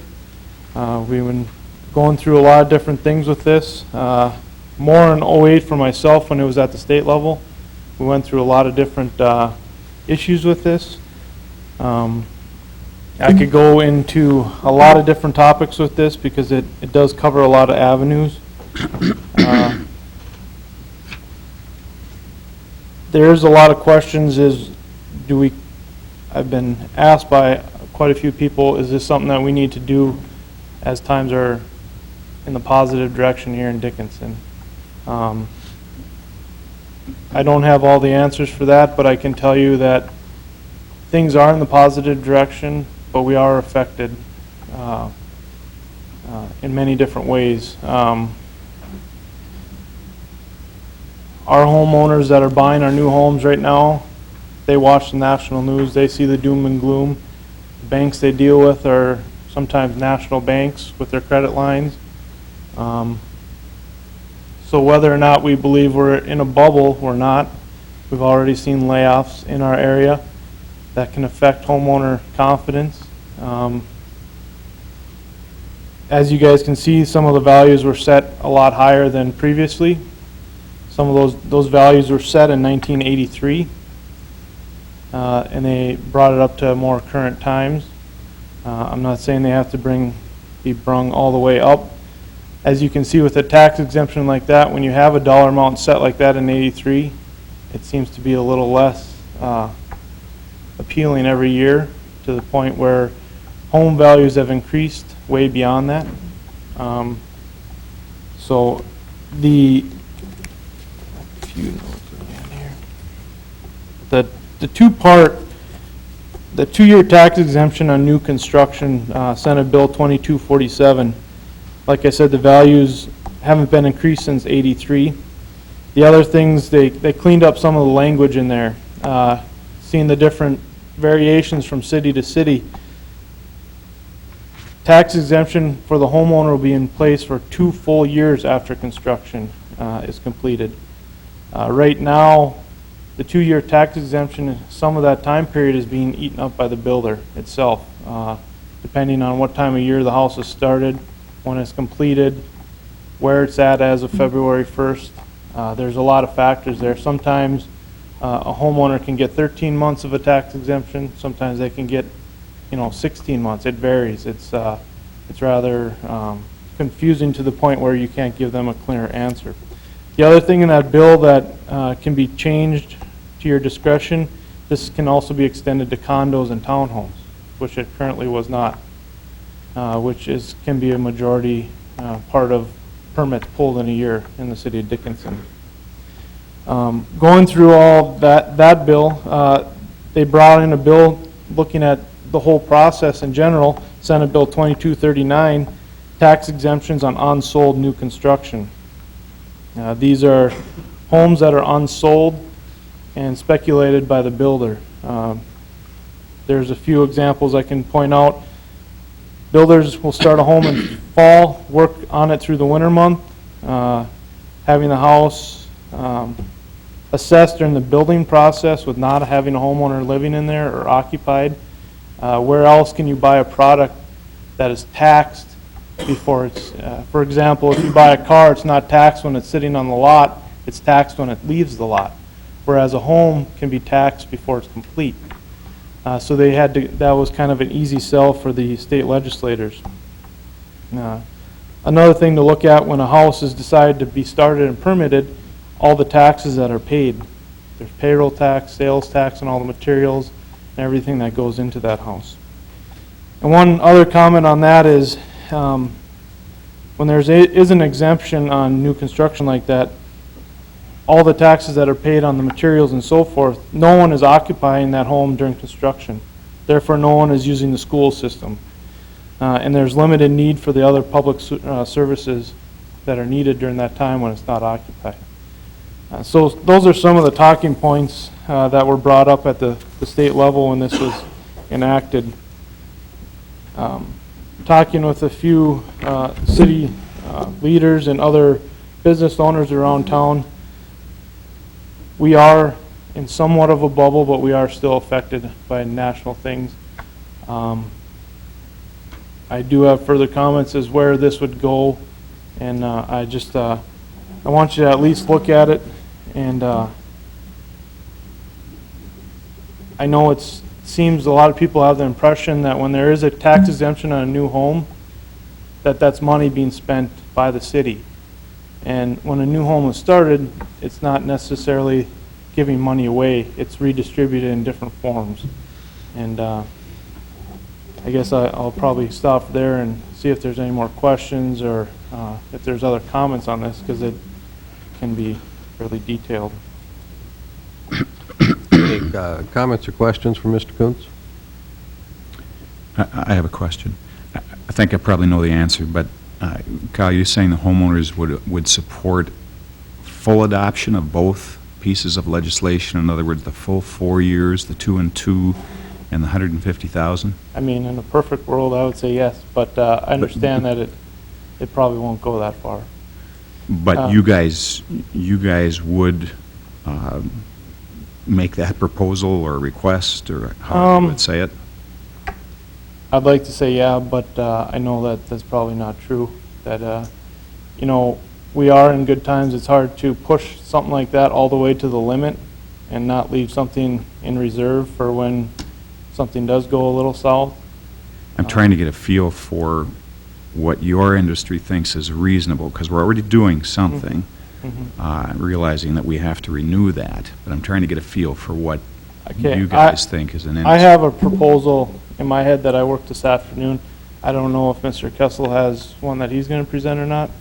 We've been going through a lot of different things with this. More in '08 for myself when it was at the state level. We went through a lot of different issues with this. I could go into a lot of different topics with this because it does cover a lot of avenues. There's a lot of questions I've been asked by quite a few people, is this something that we need to do as times are in the positive direction here in Dickinson? I don't have all the answers for that, but I can tell you that things are in the positive direction, but we are affected in many different ways. Our homeowners that are buying our new homes right now, they watch the national news, they see the doom and gloom. The banks they deal with are sometimes national banks with their credit lines. So whether or not we believe we're in a bubble, we're not. We've already seen layoffs in our area that can affect homeowner confidence. As you guys can see, some of the values were set a lot higher than previously. Some of those values were set in 1983, and they brought it up to more current times. I'm not saying they have to be brung all the way up. As you can see with a tax exemption like that, when you have a dollar amount set like that in '83, it seems to be a little less appealing every year, to the point where home values have increased way beyond that. So the the two-year tax exemption on new construction, Senate Bill 2247. Like I said, the values haven't been increased since '83. The other things, they cleaned up some of the language in there, seeing the different variations from city to city. Tax exemption for the homeowner will be in place for 2 full years after construction is completed. Right now, the 2-year tax exemption, some of that time period is being eaten up by the builder itself, depending on what time of year the house is started, when it's completed, where it's at as of February 1st. There's a lot of factors there. Sometimes a homeowner can get 13 months of a tax exemption. Sometimes they can get 16 months. It varies. It's rather confusing to the point where you can't give them a clear answer. The other thing in that bill that can be changed to your discretion, this can also be extended to condos and townhomes, which it currently was not, which can be a majority part of permits pulled in a year in the city of Dickinson. Going through all that bill, they brought in a bill looking at the whole process in general, Senate Bill 2239, tax exemptions on unsold new construction. These are homes that are unsold and speculated by the builder. There's a few examples I can point out. Builders will start a home in fall, work on it through the winter month, having the house assessed during the building process with not having a homeowner living in there or occupied. Where else can you buy a product that is taxed before it's, for example, if you buy a car, it's not taxed when it's sitting on the lot, it's taxed when it leaves the lot. Whereas a home can be taxed before it's complete. So they had to, that was kind of an easy sell for the state legislators. Another thing to look at when a house is decided to be started and permitted, all the taxes that are paid. There's payroll tax, sales tax, and all the materials and everything that goes into that house. And one other comment on that is when there is an exemption on new construction like that, all the taxes that are paid on the materials and so forth, no one is occupying that home during construction. Therefore, no one is using the school system. And there's limited need for the other public services that are needed during that time when it's not occupied. So those are some of the talking points that were brought up at the state level when this was enacted. Talking with a few city leaders and other business owners around town, we are in somewhat of a bubble, but we are still affected by national things. I do have further comments as where this would go, and I want you to at least look at it, and I know it seems a lot of people have the impression that when there is a tax exemption on a new home, that's money being spent by the city. And when a new home is started, it's not necessarily giving money away. It's redistributed in different forms. And I guess I'll probably stop there and see if there's any more questions or if there's other comments on this, because it can be fairly detailed. Any comments or questions for Mr. Kuntz? I have a question. I think I probably know the answer, but Kyle, you're saying the homeowners would support full adoption of both pieces of legislation? In other words, the full 4 years, the 2 and 2, and the 150,000? I mean, in a perfect world, I would say yes, but I understand that it probably won't go that far. But you guys would make that proposal or request, or how you would say it? I'd like to say yeah, but I know that that's probably not true. That, you know, we are in good times. It's hard to push something like that all the way to the limit and not leave something in reserve for when something does go a little south. I'm trying to get a feel for what your industry thinks is reasonable, because we're already doing something, realizing that we have to renew that, but I'm trying to get a feel for what you guys think is an industry. I have a proposal in my head that I worked this afternoon. I don't know if Mr. Kessel has one that he's going to present or not.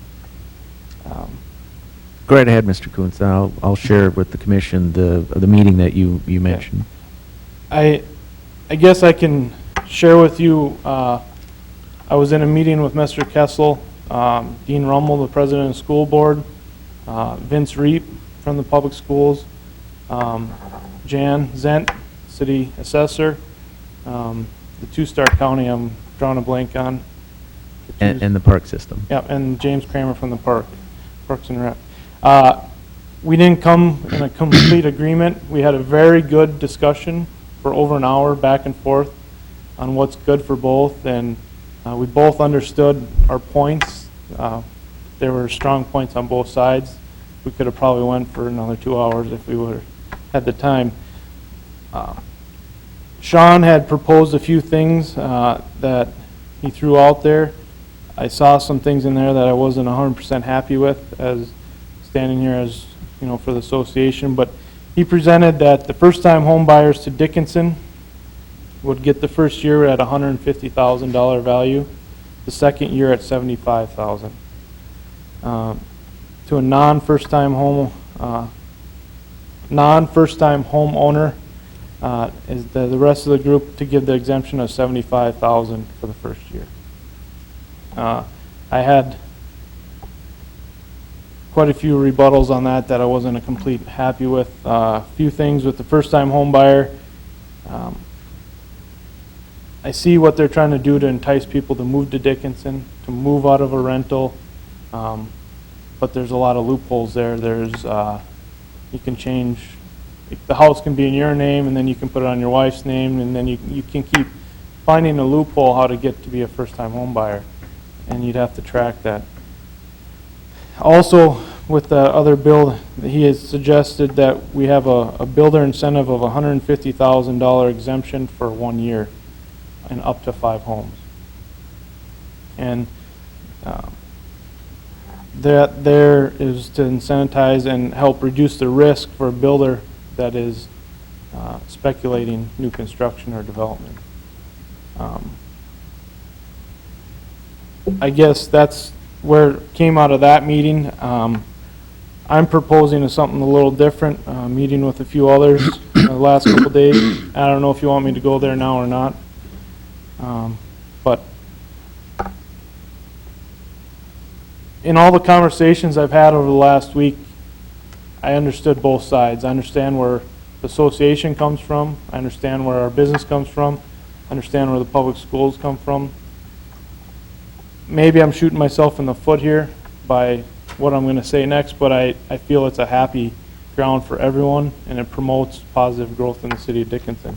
Go right ahead, Mr. Kuntz. I'll share with the commission the meeting that you mentioned. I guess I can share with you, I was in a meeting with Mr. Kessel, Dean Rummel, the president of the school board, Vince Reap from the public schools, Jan Zent, city assessor, the two-star county I'm drawing a blank on. And the park system. Yeah, and James Kramer from the Parks and Rec. We didn't come in a complete agreement. We had a very good discussion for over an hour back and forth on what's good for both, and we both understood our points. There were strong points on both sides. We could have probably went for another 2 hours if we would have had the time. Sean had proposed a few things that he threw out there. I saw some things in there that I wasn't 100% happy with as standing here as, you know, for the association, but he presented that the first-time home buyers to Dickinson would get the first year at $150,000 value, the second year at $75,000. To a non-first-time homeowner, is the rest of the group to give the exemption of $75,000 for the first year. I had quite a few rebuttals on that I wasn't a complete happy with. A few things with the first-time home buyer. I see what they're trying to do to entice people to move to Dickinson, to move out of a rental, but there's a lot of loopholes there. There's, you can change, the house can be in your name, and then you can put it on your wife's name, and then you can keep finding a loophole how to get to be a first-time home buyer, and you'd have to track that. Also, with the other bill, he has suggested that we have a builder incentive of $150,000 exemption for 1 year and up to 5 homes. And that there is to incentivize and help reduce the risk for a builder that is speculating new construction or development. I guess that's where it came out of that meeting. I'm proposing something a little different, meeting with a few others the last couple of days. I don't know if you want me to go there now or not. But in all the conversations I've had over the last week, I understood both sides. I understand where the association comes from. I understand where our business comes from. I understand where the public schools come from. Maybe I'm shooting myself in the foot here by what I'm going to say next, but I feel it's a happy ground for everyone, and it promotes positive growth in the city of Dickinson.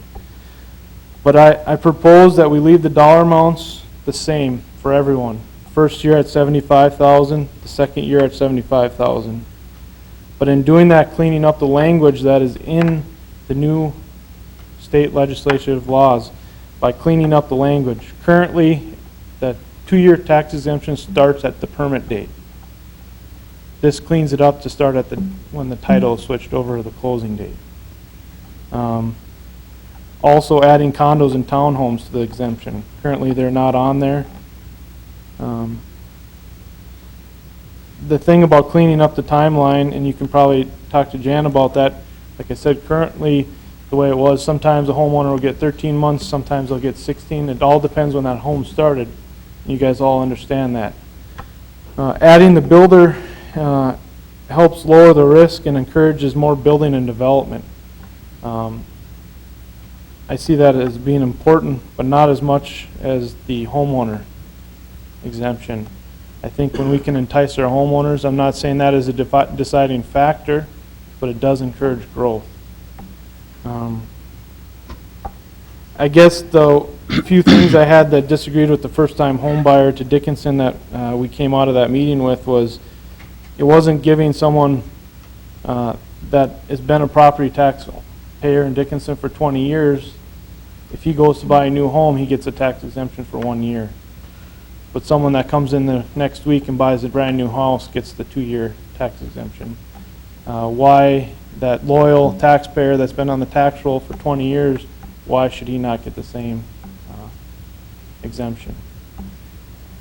But I propose that we leave the dollar amounts the same for everyone. First year at $75,000, the second year at $75,000. But in doing that, cleaning up the language that is in the new state legislative laws by cleaning up the language. Currently, the 2-year tax exemption starts at the permit date. This cleans it up to start at when the title is switched over to the closing date. Also adding condos and townhomes to the exemption. Currently, they're not on there. The thing about cleaning up the timeline, and you can probably talk to Jan about that, like I said, currently, the way it was, sometimes a homeowner will get 13 months, sometimes they'll get 16. It all depends when that home started. You guys all understand that. Adding the builder helps lower the risk and encourages more building and development. I see that as being important, but not as much as the homeowner exemption. I think when we can entice our homeowners, I'm not saying that is a deciding factor, but it does encourage growth. I guess the few things I had that disagreed with the first-time home buyer to Dickinson that we came out of that meeting with was it wasn't giving someone that has been a property tax payer in Dickinson for 20 years, if he goes to buy a new home, he gets a tax exemption for 1 year. But someone that comes in the next week and buys a brand new house gets the 2-year tax exemption. Why that loyal taxpayer that's been on the tax roll for 20 years, why should he not get the same exemption?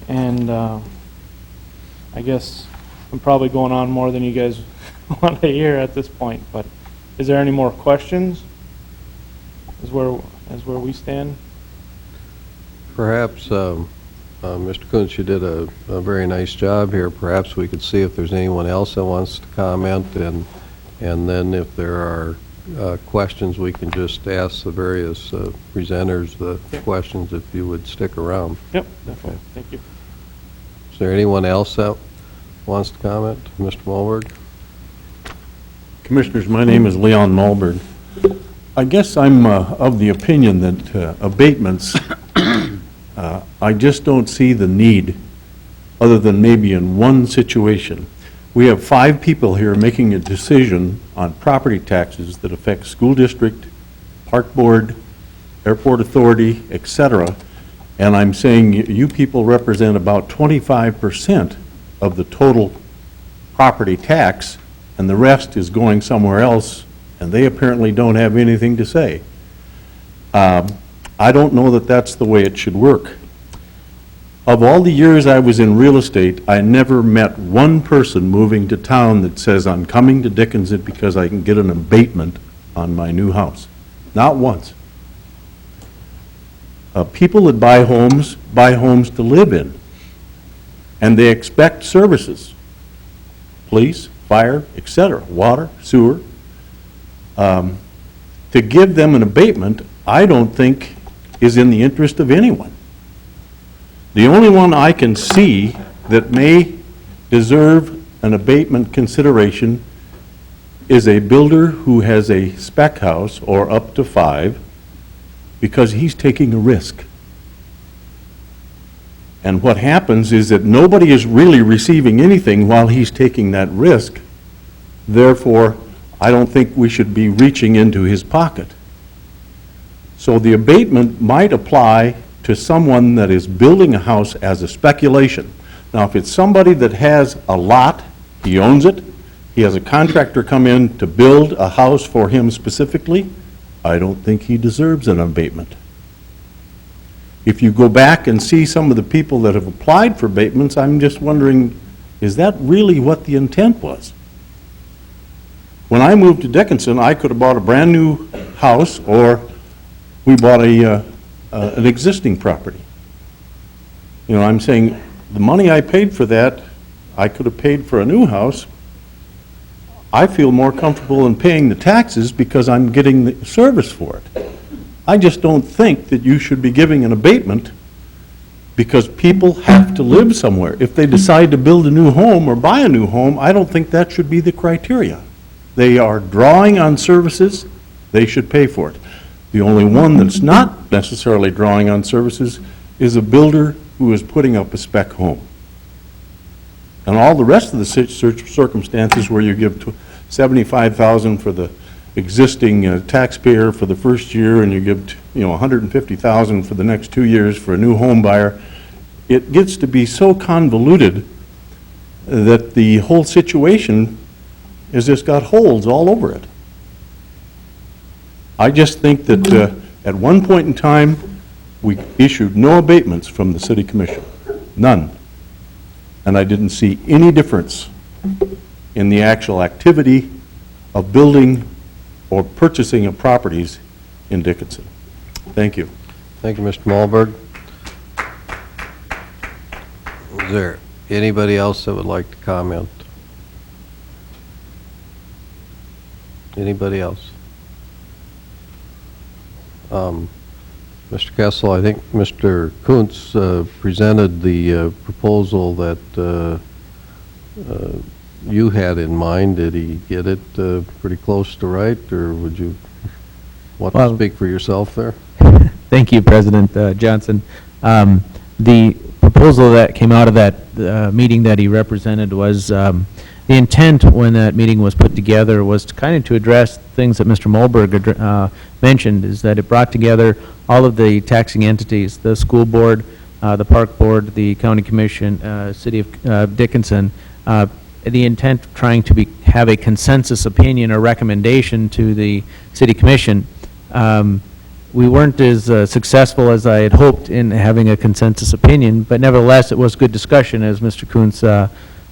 And I guess I'm probably going on more than you guys want to hear at this point, but is there any more questions? Is where we stand? Perhaps, Mr. Kuntz, you did a very nice job here. Perhaps we could see if there's anyone else that wants to comment, and then if there are questions, we can just ask the various presenters the questions if you would stick around. Yep, definitely. Thank you. Is there anyone else that wants to comment? Mr. Mulberg? Commissioners, my name is Leon Mulberg. I guess I'm of the opinion that abatements, I just don't see the need, other than maybe in one situation. We have 5 people here making a decision on property taxes that affect school district, park board, Airport Authority, et cetera, and I'm saying you people represent about 25% of the total property tax, and the rest is going somewhere else, and they apparently don't have anything to say. I don't know that that's the way it should work. Of all the years I was in real estate, I never met one person moving to town that says, I'm coming to Dickinson because I can get an abatement on my new house. Not once. People that buy homes to live in, and they expect services, police, fire, et cetera, water, sewer. To give them an abatement, I don't think is in the interest of anyone. The only one I can see that may deserve an abatement consideration is a builder who has a spec house, or up to 5, because he's taking a risk. And what happens is that nobody is really receiving anything while he's taking that risk. Therefore, I don't think we should be reaching into his pocket. So the abatement might apply to someone that is building a house as a speculation. Now, if it's somebody that has a lot, he owns it, he has a contractor come in to build a house for him specifically, I don't think he deserves an abatement. If you go back and see some of the people that have applied for abatements, I'm just wondering, is that really what the intent was? When I moved to Dickinson, I could have bought a brand-new house, or we bought an existing property. You know, I'm saying the money I paid for that, I could have paid for a new house. I feel more comfortable in paying the taxes because I'm getting the service for it. I just don't think that you should be giving an abatement because people have to live somewhere. If they decide to build a new home or buy a new home, I don't think that should be the criteria. They are drawing on services, they should pay for it. The only one that's not necessarily drawing on services is a builder who is putting up a spec home. And all the rest of the circumstances where you give $75,000 for the existing taxpayer for the first year, and you give $150,000 for the next 2 years for a new home buyer, it gets to be so convoluted that the whole situation has just got holes all over it. I just think that at one point in time, we issued no abatements from the City Commission, none. And I didn't see any difference in the actual activity of building or purchasing of properties in Dickinson. Thank you. Thank you, Mr. Malberg. Is there anybody else that would like to comment? Anybody else? Mr. Kessel, I think Mr. Kuntz presented the proposal that you had in mind. Did he get it pretty close to right, or would you want to speak for yourself there? Thank you, President Johnson. The proposal that came out of that meeting that he represented was, the intent when that meeting was put together was to address things that Mr. Malberg mentioned, is that it brought together all of the taxing entities, the school board, the park board, the county commission, city of Dickinson, the intent of trying to have a consensus opinion or recommendation to the city commission. We weren't as successful as I had hoped in having a consensus opinion, but nevertheless, it was good discussion, as Mr. Kuntz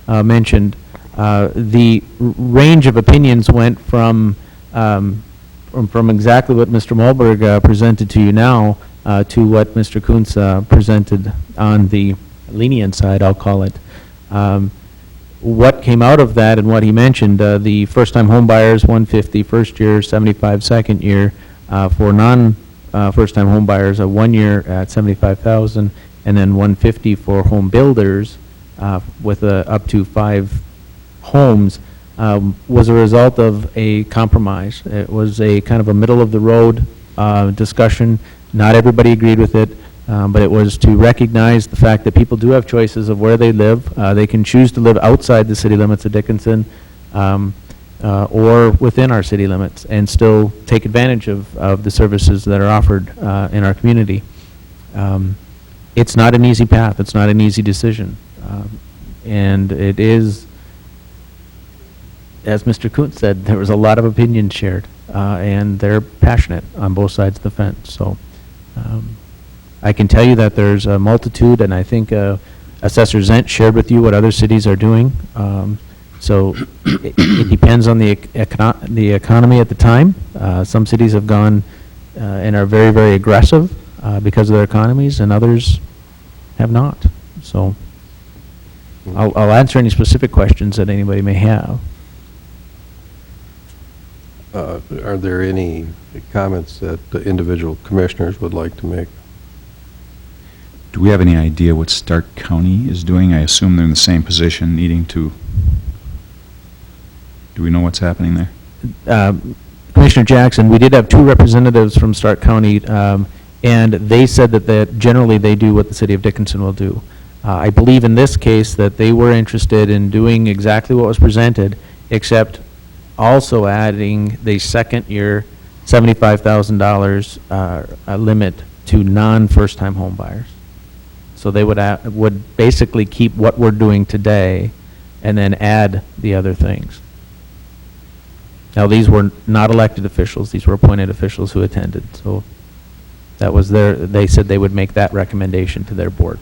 mentioned. The range of opinions went from exactly what Mr. Malberg presented to you now to what Mr. Kuntz presented on the lenient side, I'll call it. What came out of that and what he mentioned, the first-time home buyers, 150 first year, 75 second year. For non-first-time home buyers, 1 year at 75,000, and then 150 for home builders with up to 5 homes, was a result of a compromise. It was a kind of a middle-of-the-road discussion. Not everybody agreed with it, but it was to recognize the fact that people do have choices of where they live. They can choose to live outside the city limits of Dickinson. or within our city limits, and still take advantage of the services that are offered in our community. It's not an easy path. It's not an easy decision. And it is, as Mr. Kuntz said, there was a lot of opinions shared, and they're passionate on both sides of the fence. So I can tell you that there's a multitude, and I think Assessor Zent shared with you what other cities are doing. So it depends on the economy at the time. Some cities have gone and are very, very aggressive because of their economies, and others have not. So I'll answer any specific questions that anybody may have. Are there any comments that the individual commissioners would like to make? Do we have any idea what Stark County is doing? I assume they're in the same position, needing to... Do we know what's happening there? Commissioner Jackson, we did have 2 representatives from Stark County, and they said that generally they do what the city of Dickinson will do. I believe in this case that they were interested in doing exactly what was presented, except also adding the second year $75,000 limit to non-first-time home buyers. So they would basically keep what we're doing today and then add the other things. Now, these were not elected officials. These were appointed officials who attended. So that was they said they would make that recommendation to their board.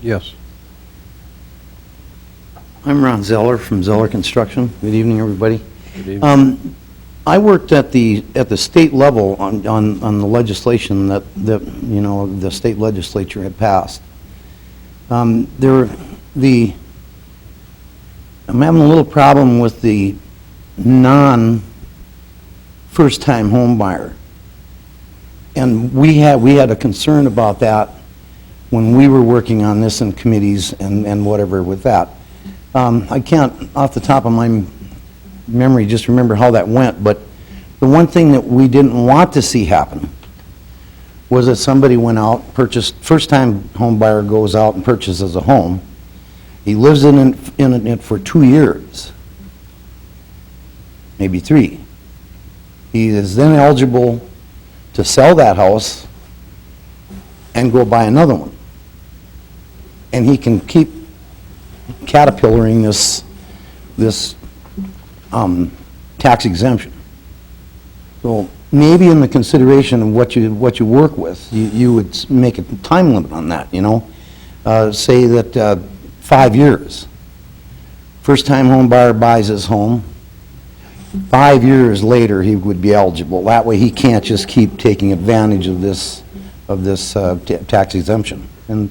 Yes. I'm Ron Zeller from Zeller Construction. Good evening, everybody. Good evening. I worked at the state level on the legislation that you know the state legislature had passed. I'm having a little problem with the non-first-time home buyer, and we had a concern about that when we were working on this in committees and whatever with that. I can't, off the top of my memory, just remember how that went, but the one thing that we didn't want to see happen was that somebody went out, purchased, first-time home buyer goes out and purchases a home. He lives in it for 2 years, maybe 3. He is then eligible to sell that house and go buy another one. And he can keep caterpillaring this tax exemption. So maybe in the consideration of what you work with, you would make a time limit on that, you know? Say that 5 years. First-time home buyer buys his home. 5 years later, he would be eligible. That way, he can't just keep taking advantage of this tax exemption. And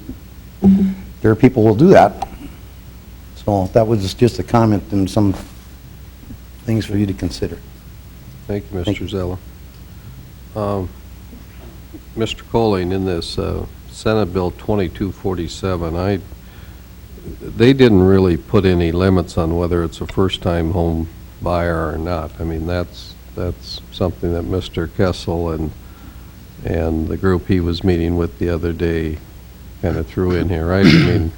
there are people who will do that. So that was just a comment and some things for you to consider. Thank you, Mr. Zeller. Mr. Colling, in this Senate Bill 2247, they didn't really put any limits on whether it's a first-time home buyer or not. I mean, that's something that Mr. Kessel and the group he was meeting with the other day kind of threw in here, right? I mean,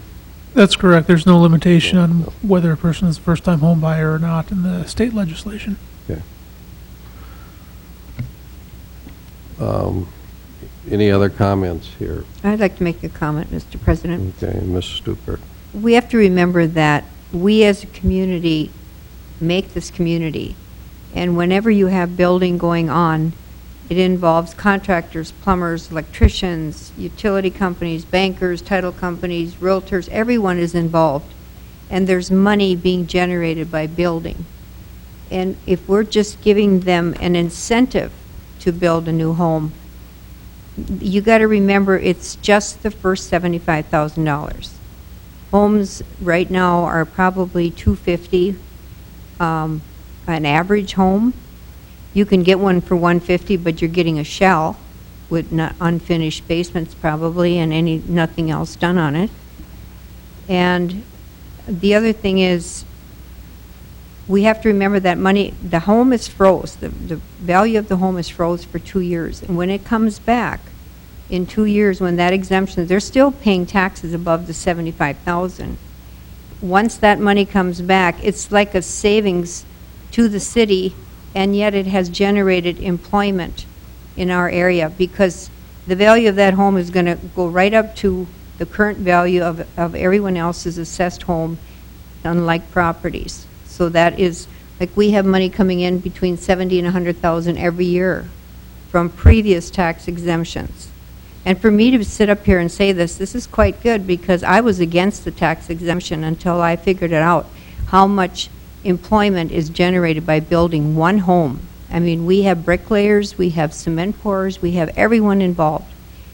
That's correct. There's no limitation on whether a person is a first-time home buyer or not in the state legislation. okay. Any other comments here? I'd like to make a comment, Mr. President. Okay, Ms. Stuper. We have to remember that we as a community make this community. And whenever you have building going on, it involves contractors, plumbers, electricians, utility companies, bankers, title companies, realtors, everyone is involved. And there's money being generated by building. And if we're just giving them an incentive to build a new home, you got to remember it's just the first $75,000. Homes right now are probably $250, an average home. You can get one for $150, but you're getting a shell with not unfinished basements probably and nothing else done on it. And the other thing is, we have to remember that money, the home is froze. The value of the home is froze for 2 years. And when it comes back in 2 years, when that exemption, they're still paying taxes above the $75,000. once that money comes back, it's like a savings to the city, and yet it has generated employment in our area, because the value of that home is going to go right up to the current value of everyone else's assessed home on like properties. So that is, like, we have money coming in between 70 and 100,000 every year from previous tax exemptions. And for me to sit up here and say this is quite good, because I was against the tax exemption until I figured it out, how much employment is generated by building one home. I mean, we have bricklayers, we have cement pourers, we have everyone involved.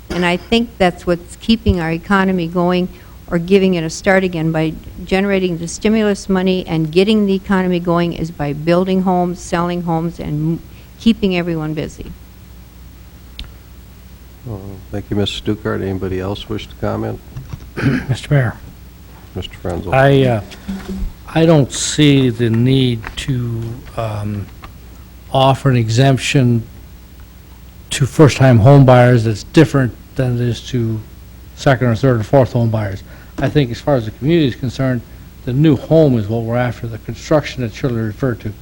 And I think that's what's keeping our economy going, or giving it a start again, by generating the stimulus money and getting the economy going, is by building homes, selling homes, and keeping everyone busy. Thank you, Mrs. Stuckert. Anybody else wish to comment? Mr. Mayor, Mr. Frenzel? I don't see the need to offer an exemption to first-time home buyers that's different than it is to second or third or fourth home buyers. I think as far as the community is concerned, the new home is what we're after, the construction that Shirley referred to.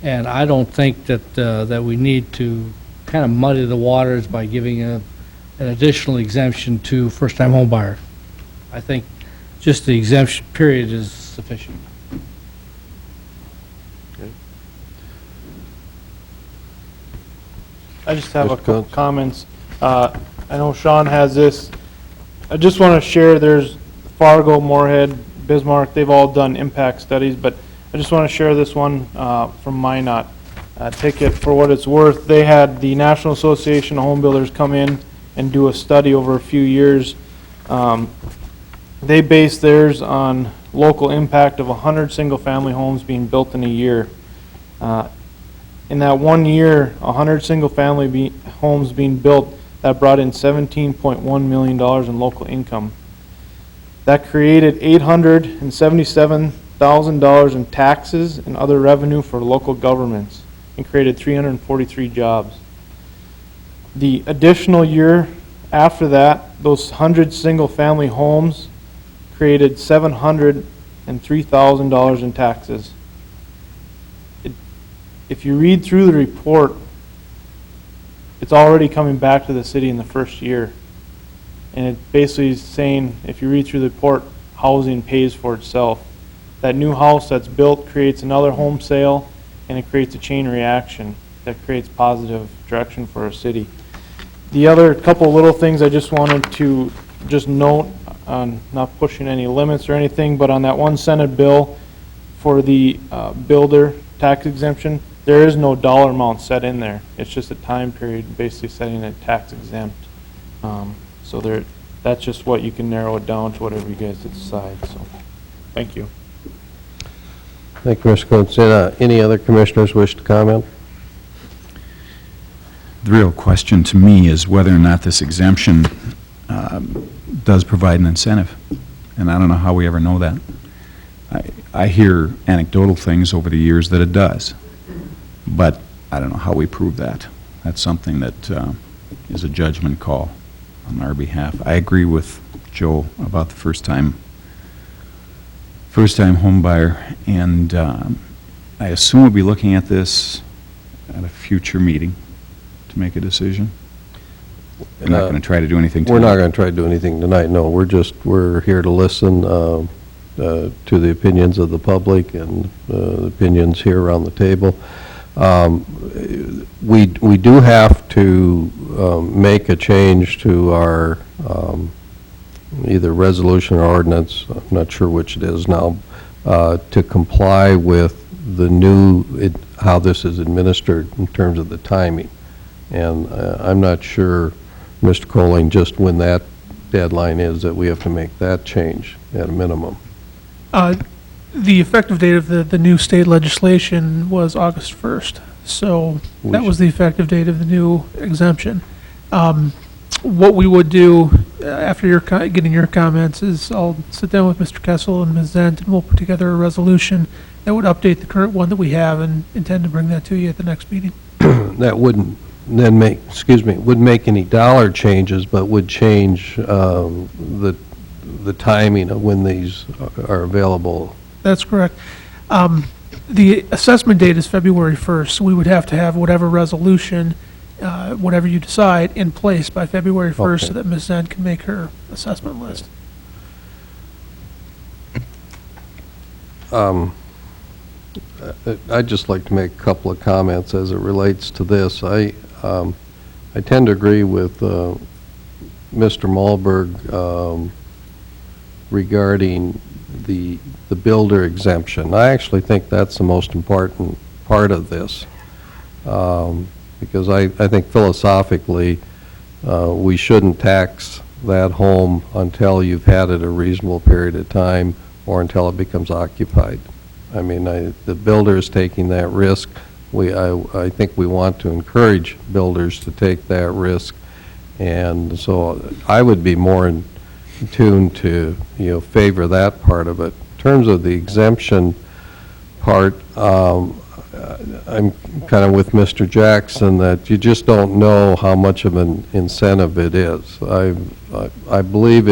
And I don't think that, that we need to kind of muddy the waters by giving an additional exemption to first-time home buyers. I think just the exemption period is sufficient. I just have a Mr. couple Coates? comments. I know Sean has this. I just want to share, there's Fargo, Moorhead, Bismarck, they've all done impact studies, but I just want to share this one from Minot. Take it for what it's worth. They had the National Association of Home Builders come in and do a study over a few years. They based theirs on local impact of 100 single-family homes being built in a year. In that 1 year, 100 single-family homes being built, that brought in $17.1 million in local income. That created $877,000 in taxes and other revenue for local governments, and created 343 jobs. The additional year after that, those 100 single-family homes created $703,000 in taxes. If you read through the report, it's already coming back to the city in the first year. And it basically is saying, if you read through the report, housing pays for itself. That new house that's built creates another home sale, and it creates a chain reaction that creates positive direction for our city. The other couple little things I just wanted to just note, on not pushing any limits or anything, but on that one Senate bill for the builder tax exemption, there is no dollar amount set in there. It's just a time period, basically setting it tax exempt. So there, that's just what you can narrow it down to, whatever you guys decide. So, thank you. Thank you, Mr. Coates. Any other commissioners wish to comment? The real question to me is whether or not this exemption does provide an incentive. And I don't know how we ever know that. I hear anecdotal things over the years that it does, but I don't know how we prove that. That's something that is a judgment call on our behalf. I agree with Joe about the first-time home buyer, and I assume we'll be looking at this at a future meeting to make a decision. We're not going to try to do anything tonight. We're not going to try to do anything tonight, no. We're here to listen to the opinions of the public and the opinions here around the table. We do have to make a change to our either resolution or ordinance, I'm not sure which it is now, to comply with the new, how this is administered in terms of the timing. And I'm not sure, Mr. Colling, just when that deadline is that we have to make that change at a minimum. The effective date of the new state legislation was August 1st, so that was the effective date of the new exemption. What we would do after getting your comments is I'll sit down with Mr. Kessel and Ms. Zent, and we'll put together a resolution that would update the current one that we have, and intend to bring that to you at the next meeting. That wouldn't then wouldn't make any dollar changes, but would change the the timing of when these are available. That's correct. The assessment date is February 1st, so we would have to have whatever resolution, whatever you decide, in place by February 1st so Okay. that Ms. Zen can make her assessment list. I'd just like to make a couple of comments as it relates to this. I tend to agree with Mr. Malberg regarding the builder exemption. I actually think that's the most important part of this, because I think philosophically, we shouldn't tax that home until you've had it a reasonable period of time or until it becomes occupied. I mean, the builder is taking that risk. I think we want to encourage builders to take that risk, and so I would be more in tune to, favor that part of it. In terms of the exemption part, I'm kind of with Mr. Jackson that you just don't know how much of an incentive it is. I believe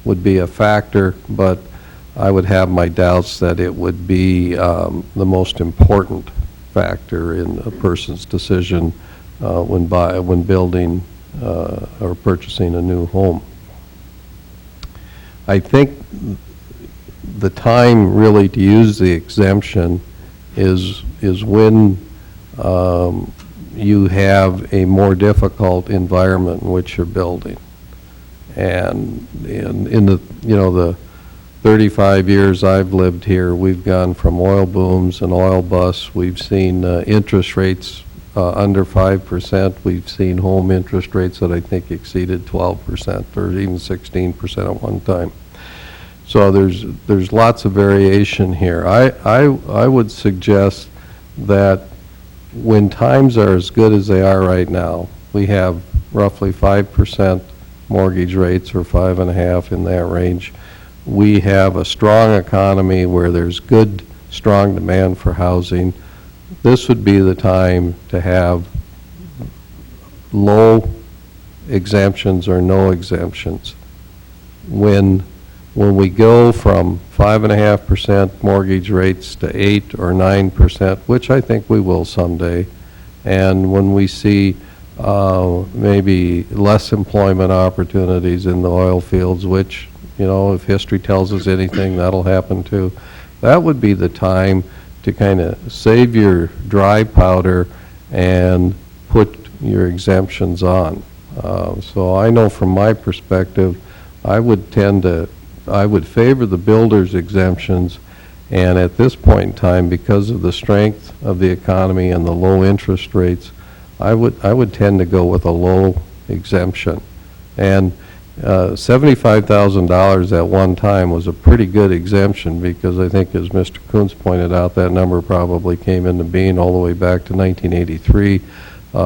would be a factor, but I would have my doubts that it would be the most important factor in a person's decision when building or purchasing a new home. I think the time really to use the exemption is when you have a more difficult environment in which you're building. And in the 35 years I've lived here, we've gone from oil booms and oil busts. We've seen interest rates under 5%. We've seen home interest rates that I think exceeded 12% or even 16% at one time. So there's lots of variation here. I would suggest that when times are as good as they are right now, we have roughly 5% mortgage rates or 5.5% in that range. We have a strong economy where there's good, strong demand for housing. This would be the time to have low exemptions or no exemptions. When we go from 5.5% mortgage rates to 8 or 9%, which I think we will someday, and when we see maybe less employment opportunities in the oil fields, which, if history tells us anything, that'll happen too, that would be the time to kind of save your dry powder and put your exemptions on. So I know from my perspective, I would favor the builder's exemptions, and at this point in time, because of the strength of the economy and the low interest rates, I would tend to go with a low exemption. And $75,000 at one time was a pretty good exemption, because I think, as Mr. Coons pointed out, that number probably came into being all the way back to 1983.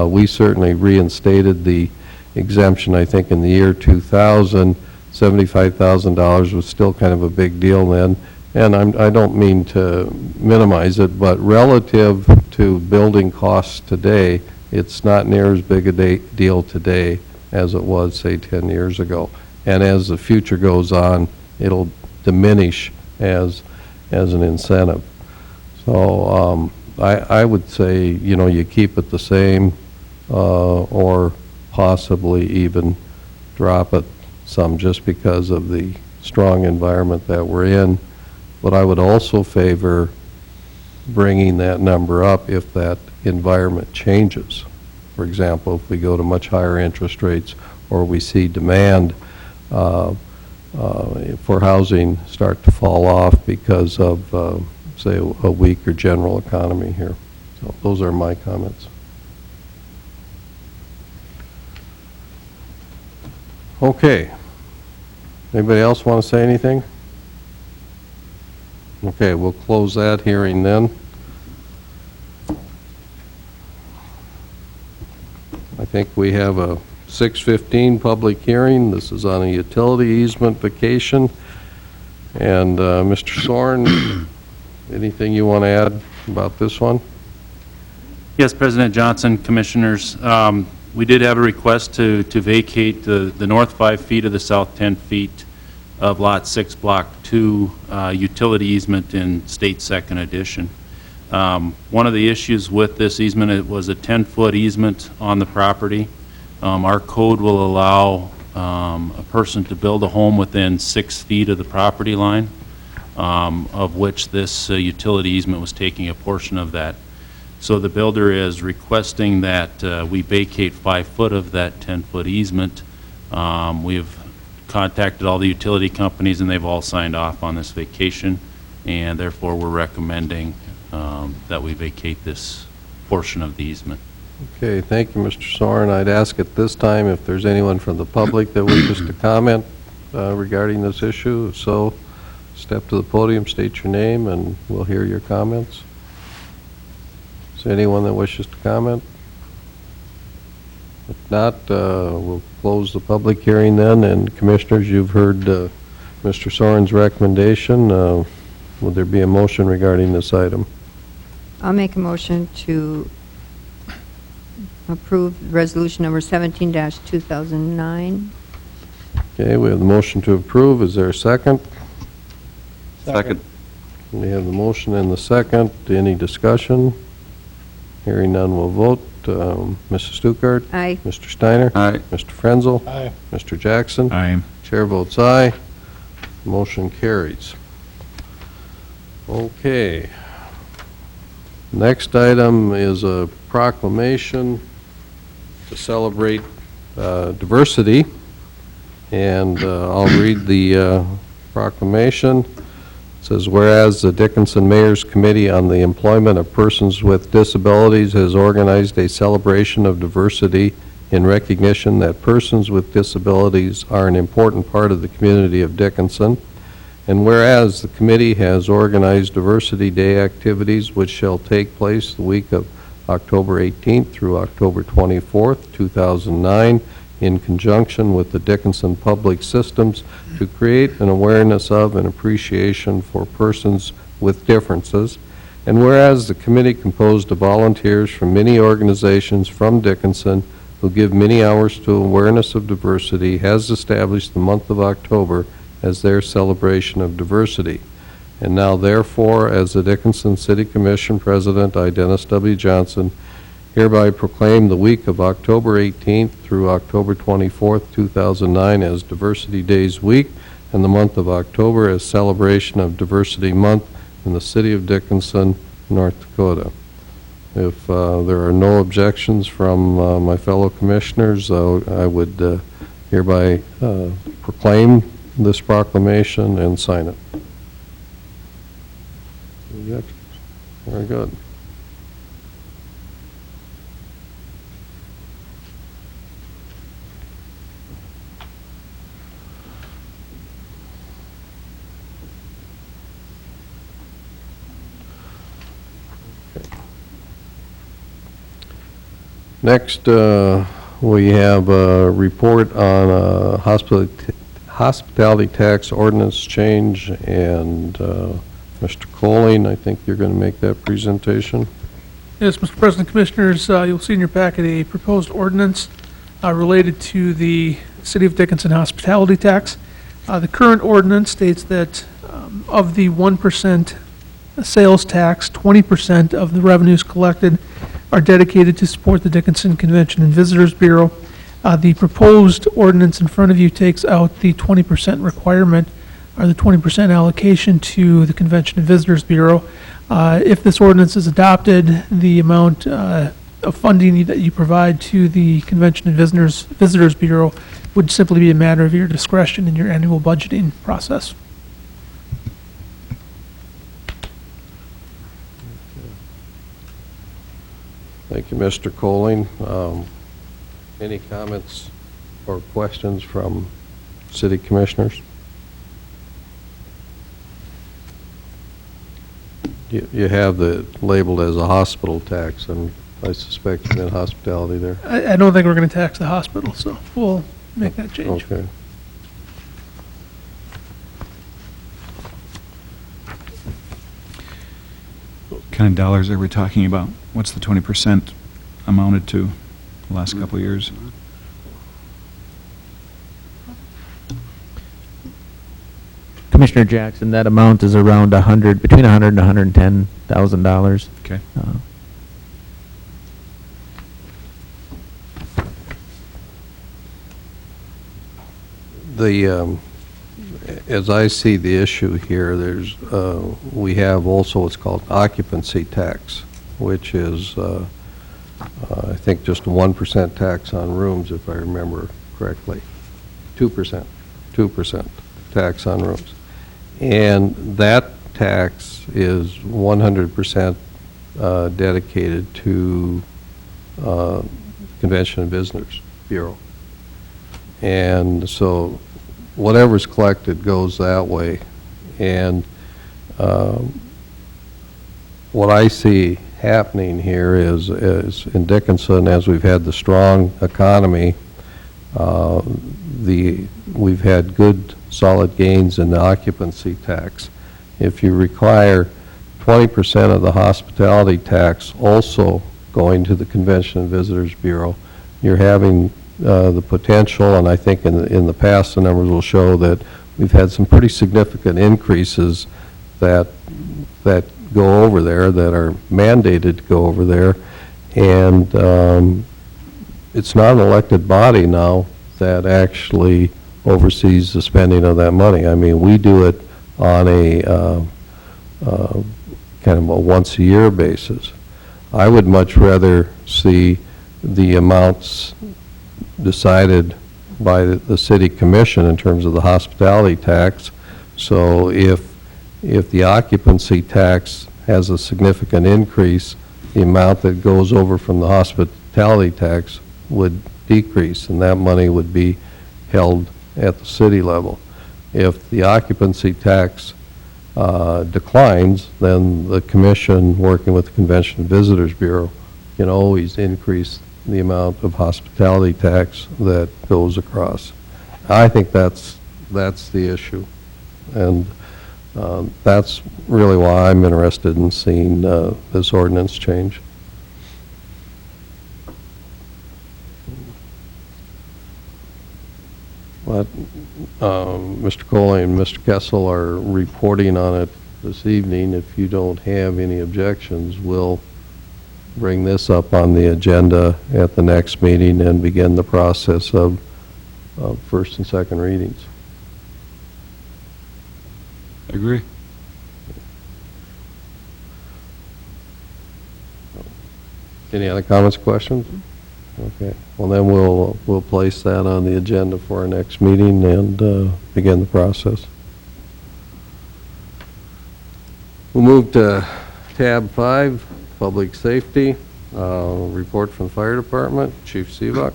We certainly reinstated the exemption, I think, in the year 2000. $75,000 was still kind of a big deal then, and I don't mean to minimize it, but relative to building costs today, it's not near as big a deal today as it was, say, 10 years ago. And as the future goes on, it'll diminish as an incentive. So I would say, you keep it the same or possibly even drop it some, just because of the strong environment that we're in. But I would also favor bringing that number up if that environment changes. For example, if we go to much higher interest rates, or we see demand for housing start to fall off because of, say, a weaker general economy here. So those are my comments. Okay. Anybody else want to say anything? Okay, we'll close that hearing then. I think we have a 6:15 public hearing. This is on a utility easement vacation. And Mr. Soren, anything you want to add about this one? Yes, President Johnson, Commissioners. We did have a request to vacate the north 5 feet of the south 10 feet of Lot 6, Block 2, utility easement in State Second Edition. One of the issues with this easement, it was a 10-foot easement on the property. Our code will allow a person to build a home within 6 feet of the property line, of which this utility easement was taking a portion of that. So the builder is requesting that we vacate 5 foot of that 10-foot easement. We've contacted all the utility companies, and they've all signed off on this vacation, and therefore we're recommending that we vacate this portion of the easement. Okay, thank you, Mr. Soren. I'd ask at this time if there's anyone from the public that wishes to comment regarding this issue. If so, step to the podium, state your name, and we'll hear your comments. Is there anyone that wishes to comment? If not, we'll close the public hearing then, and Commissioners, you've heard Mr. Soren's recommendation. Would there be a motion regarding this item? I'll make a motion to approve resolution number 17-2009. Okay, we have the motion to approve. Is there a second? Second. We have the motion and the second. Any discussion? Hearing none, we'll vote. Mrs. Stuckert? Aye. Mr. Steiner? Aye. Mr. Frenzel? Aye. Mr. Jackson? Aye. Chair votes aye. Motion carries. Okay. Next item is a proclamation to celebrate diversity, and I'll read the proclamation. It says, whereas the Dickinson Mayor's Committee on the Employment of Persons with Disabilities has organized a celebration of diversity in recognition that persons with disabilities are an important part of the community of Dickinson, and whereas the committee has organized Diversity Day activities which shall take place the week of October 18th through October 24th, 2009, in conjunction with the Dickinson Public Systems to create an awareness of and appreciation for persons with differences. And whereas the committee, composed of volunteers from many organizations from Dickinson who give many hours to awareness of diversity, has established the month of October as their celebration of diversity. And now therefore, as the Dickinson City Commission President, I, Dennis W. Johnson, hereby proclaim the week of October 18th through October 24th, 2009 as Diversity Days Week, and the month of October as Celebration of Diversity Month in the City of Dickinson, North Dakota. If there are no objections from my fellow commissioners, I would hereby proclaim this proclamation and sign it. Very good. Next, we have a report on a hospitality tax ordinance change, and Mr. Colling, I think you're going to make that presentation. Yes, Mr. President, Commissioners, you'll see in your packet a proposed ordinance related to the City of Dickinson hospitality tax. The current ordinance states that of the 1% sales tax, 20% of the revenues collected are dedicated to support the Dickinson Convention and Visitors Bureau. The proposed ordinance in front of you takes out the 20% requirement, or the 20% allocation to the Convention and Visitors Bureau. If this ordinance is adopted, the amount of funding that you provide to the Convention and Visitors Bureau would simply be a matter of your discretion in your annual budgeting process. Thank you, Mr. Colling. Any comments or questions from city commissioners? You have the labeled as a hospital tax, and I suspect you meant hospitality there. I don't think we're going to tax the hospital, so we'll make that change. Okay. What kind of dollars are we talking about? What's the 20% amounted to the last couple of years? Commissioner Jackson, that amount is around between $100,000 and $110,000. Okay. As I see the issue here, we have also what's called occupancy tax, which is, I think, just a 1% tax on rooms, if I remember correctly. 2% tax on rooms. And that tax is 100% dedicated to Convention and Visitors Bureau. And so whatever's collected goes that way. And what I see happening here is in Dickinson, as we've had the strong economy, we've had good solid gains in the occupancy tax. If you require 20% of the hospitality tax also going to the Convention and Visitors Bureau, you're having the potential, and I think in the past the numbers will show that we've had some pretty significant increases that go over there, that are mandated to go over there, and it's not an elected body now that actually oversees the spending of that money. I mean, we do it on a kind of a once-a-year basis. I would much rather see the amounts decided by the city commission in terms of the hospitality tax. So if the occupancy tax has a significant increase, the amount that goes over from the hospitality tax would decrease, and that money would be held at the city level. If the occupancy tax declines, then the commission, working with the Convention and Visitors Bureau, can always increase the amount of hospitality tax that goes across. I think that's the issue, and that's really why I'm interested in seeing this ordinance change. But Mr. Coley and Mr. Kessel are reporting on it this evening. If you don't have any objections, we'll bring this up on the agenda at the next meeting and begin the process of first and second readings. I agree. Any other comments, questions? Okay. Well, then we'll place that on the agenda for our next meeting and begin the process. We'll move to tab 5, Public Safety. Report from the Fire Department. Chief Seebuck.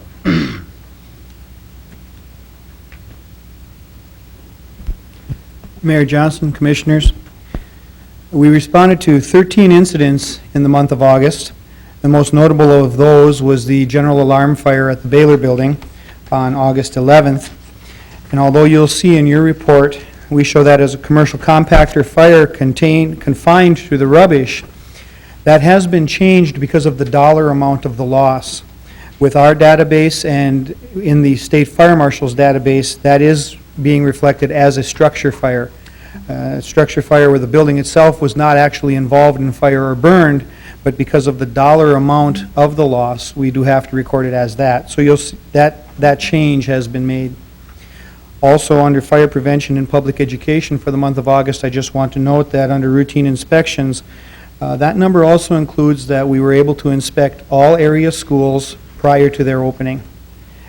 Mayor Johnson, Commissioners, we responded to 13 incidents in the month of August. The most notable of those was the general alarm fire at the Baylor Building on August 11th. And although you'll see in your report, we show that as a commercial compactor fire confined to the rubbish, that has been changed because of the dollar amount of the loss. With our database and in the State Fire Marshal's database, that is being reflected as a structure fire. Structure fire where the building itself was not actually involved in fire or burned, but because of the dollar amount of the loss, we do have to record it as that. So you'll see that change has been made. Also, under fire prevention and public education for the month of August, I just want to note that under routine inspections, that number also includes that we were able to inspect all area schools prior to their opening.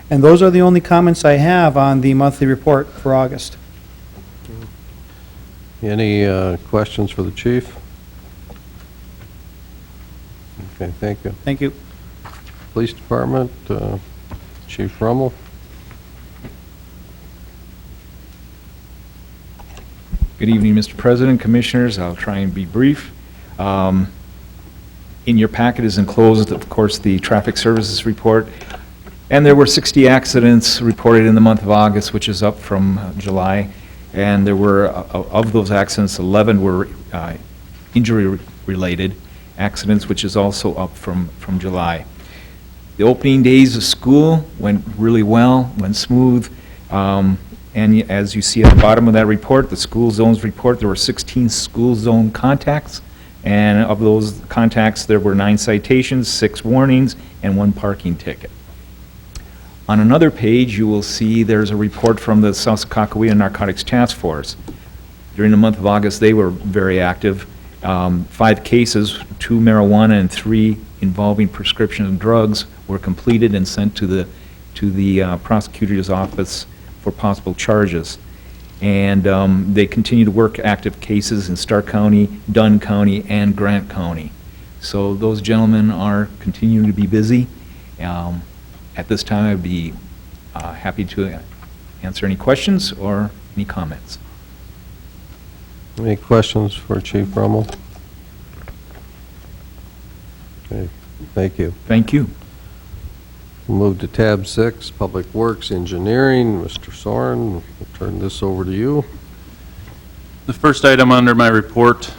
And those are the only comments I have on the monthly report for August. Any questions for the chief? Okay, thank you. Thank you. Police Department, Chief Rummel. Good evening, Mr. President, Commissioners. I'll try and be brief. In your packet is enclosed, of course, the traffic services report. And there were 60 accidents reported in the month of August, which is up from July. And there were, of those accidents, 11 were injury-related accidents, which is also up from July. The opening days of school went really well, went smooth. And as you see at the bottom of that report, the school zones report, there were 16 school zone contacts. And of those contacts, there were 9 citations, 6 warnings, and 1 parking ticket. On another page, you will see there's a report from the South Sakakawea Narcotics Task Force. During the month of August, they were very active. 5 cases, 2 marijuana and 3 involving prescription drugs, were completed and sent to the prosecutor's office for possible charges. And they continue to work active cases in Stark County, Dunn County, and Grant County. So those gentlemen are continuing to be busy. At this time, I'd be happy to answer any questions or any comments. Any questions for Chief Rummel? Okay, thank you. Thank you. We'll move to tab 6, Public Works Engineering. Mr. Soren, we'll turn this over to you. The first item under my report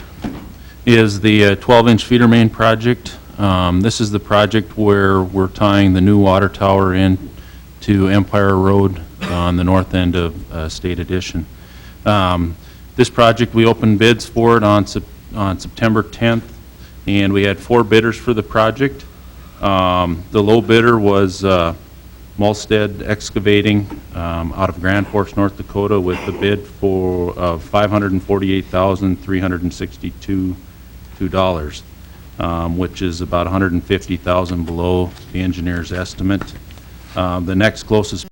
is the 12-inch feeder main project. This is the project where we're tying the new water tower in to Empire Road on the north end of State Addition. This project, we opened bids for it on September 10th, and we had 4 bidders for the project. The low bidder was Mulstead Excavating out of Grand Forks, North Dakota, with the bid for $548,362, which is about $150,000 below the engineer's estimate. The next closest